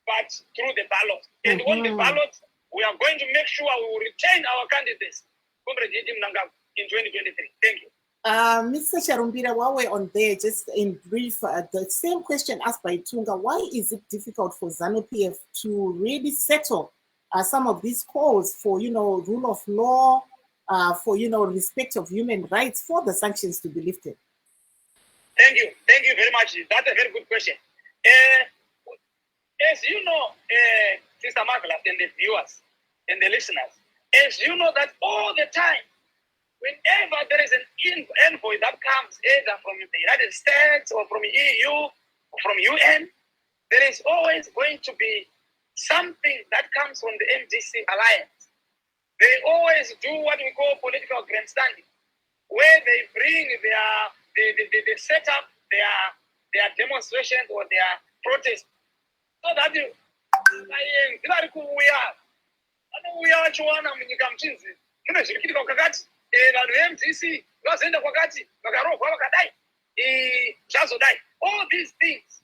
but through the ballot. And on the ballot, we are going to make sure we will retain our candidates in 2023. Thank you. Mr. Charumbira, while we're on there, just in brief, the same question asked by Tunga, why is it difficult for ZANU-PF to really settle some of these calls for, rule of law, for, respect of human rights, for the sanctions to be lifted? Thank you. Thank you very much. That's a very good question. As you know, Sister Marvellous and the viewers and the listeners, as you know that all the time, whenever there is an envoy that comes either from the United States or from EU or from UN, there is always going to be something that comes from the MDC alliance. They always do what we call political grandstanding, where they bring they set up their demonstrations or their protests, so that veMDC vazoenda kwakati vakarohwa vakadai zvazodai. All these things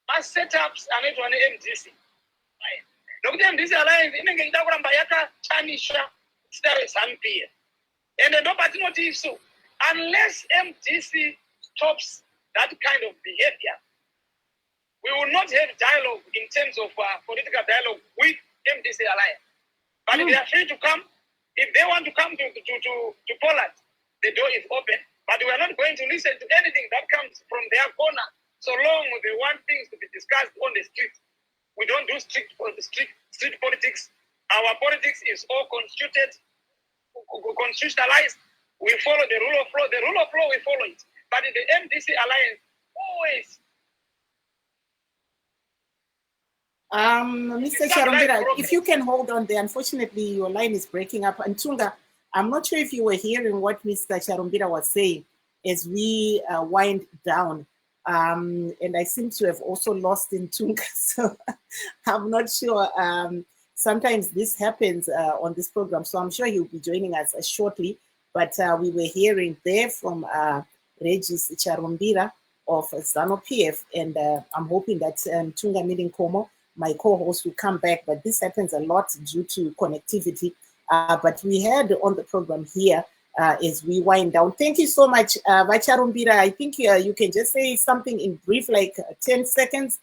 must setups anoitwa neMDC. Nokuti MDC alliance inenge ichida kuramba yakachanisha zita reZANU-PF. And ndopatinoti isu, unless MDC stops that kind of behavior, we will not have dialogue in terms of political dialogue with MDC alliance. But they are free to come. If they want to come to Poland, the door is open. But we are not going to listen to anything that comes from their corner, so long they want things to be discussed on the street. We don't do street politics. Our politics is all constitutionalized. We follow the rule of law. The rule of law, we follow it. But in the MDC alliance, always. Mr. Charumbira, if you can hold on there, unfortunately your line is breaking up. And Tunga, I'm not sure if you were hearing what Mr. Charumbira was saying as we wind down. And I seem to have also lost in Tunga, so I'm not sure. Sometimes this happens on this program, so I'm sure he'll be joining us shortly. But we were hearing there from Regis Charumbira of ZANU-PF, and I'm hoping that Ntungamili Nkomo, my co-host, will come back, but this happens a lot due to connectivity. But we had on the program here as we wind down. Thank you so much, Vacharumbira. I think you can just say something in brief, like 10 seconds,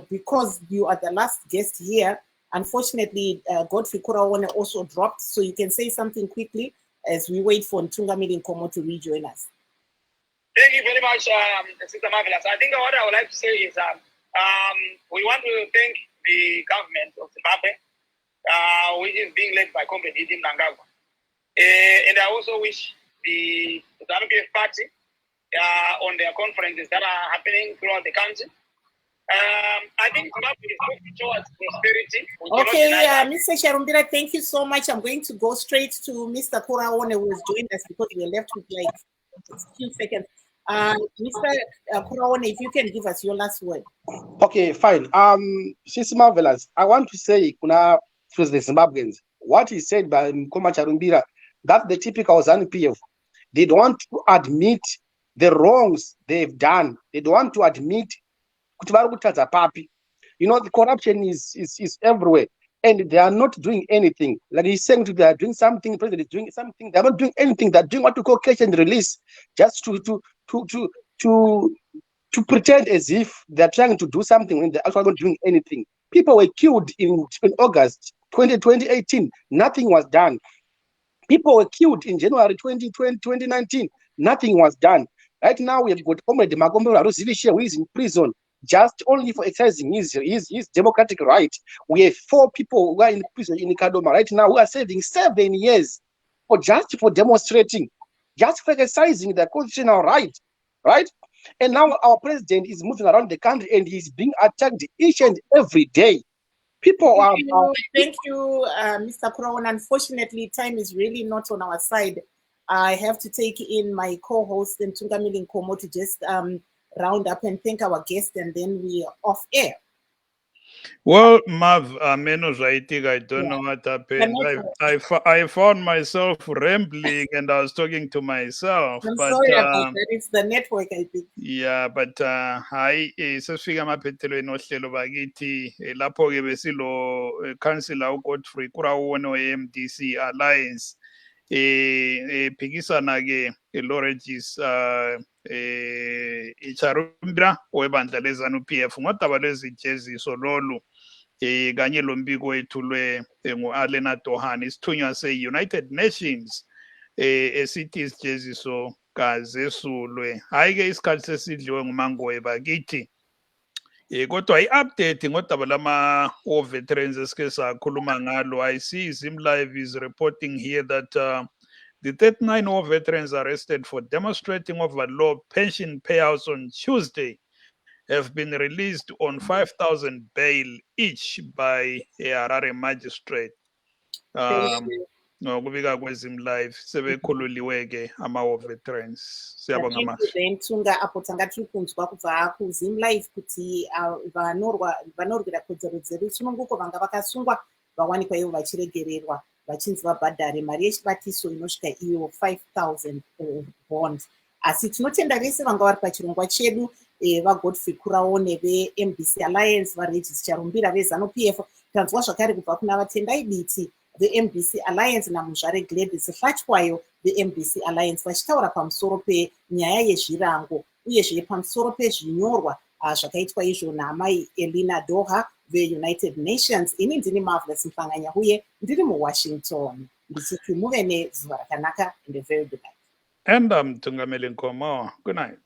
because you are the last guest here. Unfortunately, Godfrey Kurauone also dropped, so you can say something quickly as we wait for Ntungamili Nkomo to rejoin us. Thank you very much, Sister Marvellous. I think what I would like to say is we want to thank the government of Zimbabwe, which is being led by Comrade Mhlanga. And I also wish the ZANU party on their conferences that are happening throughout the country. I think Zimbabwe is moving towards prosperity. Okay, Mr. Charumbira, thank you so much. I'm going to go straight to Mr. Kurauone, who has joined us because we are left with like a few seconds. Mr. Kurauone, if you can give us your last word. Okay, fine. She's Marvellous. I want to say, to the Zimbabweans, what is said by Nkomo Charumbira, that's the typical ZANU PF. They don't want to admit the wrongs they've done. They don't want to admit. You know, the corruption is everywhere, and they are not doing anything. Like he's saying, they are doing something. The president is doing something. They're not doing anything. They're doing what we call catch and release, just to pretend as if they're trying to do something when they're actually not doing anything. People were killed in August 2018. Nothing was done. People were killed in January 2019. Nothing was done. Right now, we have got Comrade Magombero who is in prison just only for exercising his democratic right. We have 4 people who are in prison in Kadoma right now who are serving 7 years for demonstrating, just for exercising their constitutional right. And now our president is moving around the country and he's being attacked each and every day. Thank you, Mr. Kurauone. Unfortunately, time is really not on our side. I have to take in my co-host, naNtungamili Nkomo, to just round up and thank our guest, and then we are off air. Well, Mav, I don't know what happened. I found myself rambling and I was talking to myself. I'm sorry about that. It's the network, I think. Yeah, but hayi sesifika emaphethelweni ohlelo bakithi lapho ke besilo councillor uGodfrey Kurauone we-MDC Alliance phikisana ke naVaRegis Charumbira webandla leZANU PF ngodaba lwezijeziso lolu kanye lombiko wethulwe ngu-Alena Dohan isithunywa se-United Nations esithi isijeziso kazesulwe. Hayi ke isikhathi sesidliwe ngumangoye bakithi. Kodwa i-update ngodaba lama-war veterans esike sakhuluma ngalo. I see ZimLive is reporting here that the 39 war veterans arrested for demonstrating over low pension payouts on Tuesday have been released on 5,000 bail each by a Harare magistrate. Ngokubika kweZimLive sebekhululiwe-ke ama-war veterans. Siyabonga manje. Ntunga apo tanga tiri kunzwa kubva kuZimLive kuti vanorwira kodzero dzedu sununguko vanga vakasungwa vawanikwa ivo vachiregererwa vachinzi vabhadhare mari yechibatiso inosvika iyo 5,000 bond. Asi tinotenda vese vanga vari pachirongwa chedu vaGodfrey Kurauone veMDC Alliance, vaRegis Charumbira veZANU PF, tanzwa zvakare kubva kuna vatendai biti veMDC Alliance naMuzvare Hlatshwayo veMDC Alliance vachitaura pamusoro penyaya yezvirango uyezve pamusoro pezvinyorwa zvakaitwa izvo naamai Elena Doha veUnited Nations. Ini ndini Marvellous Mhlanga Nyahuye, ndiri muWashington, ndichiti muve nezuva rakanaka and a very good night. And I'm Ntungamili Nkomo. Good night.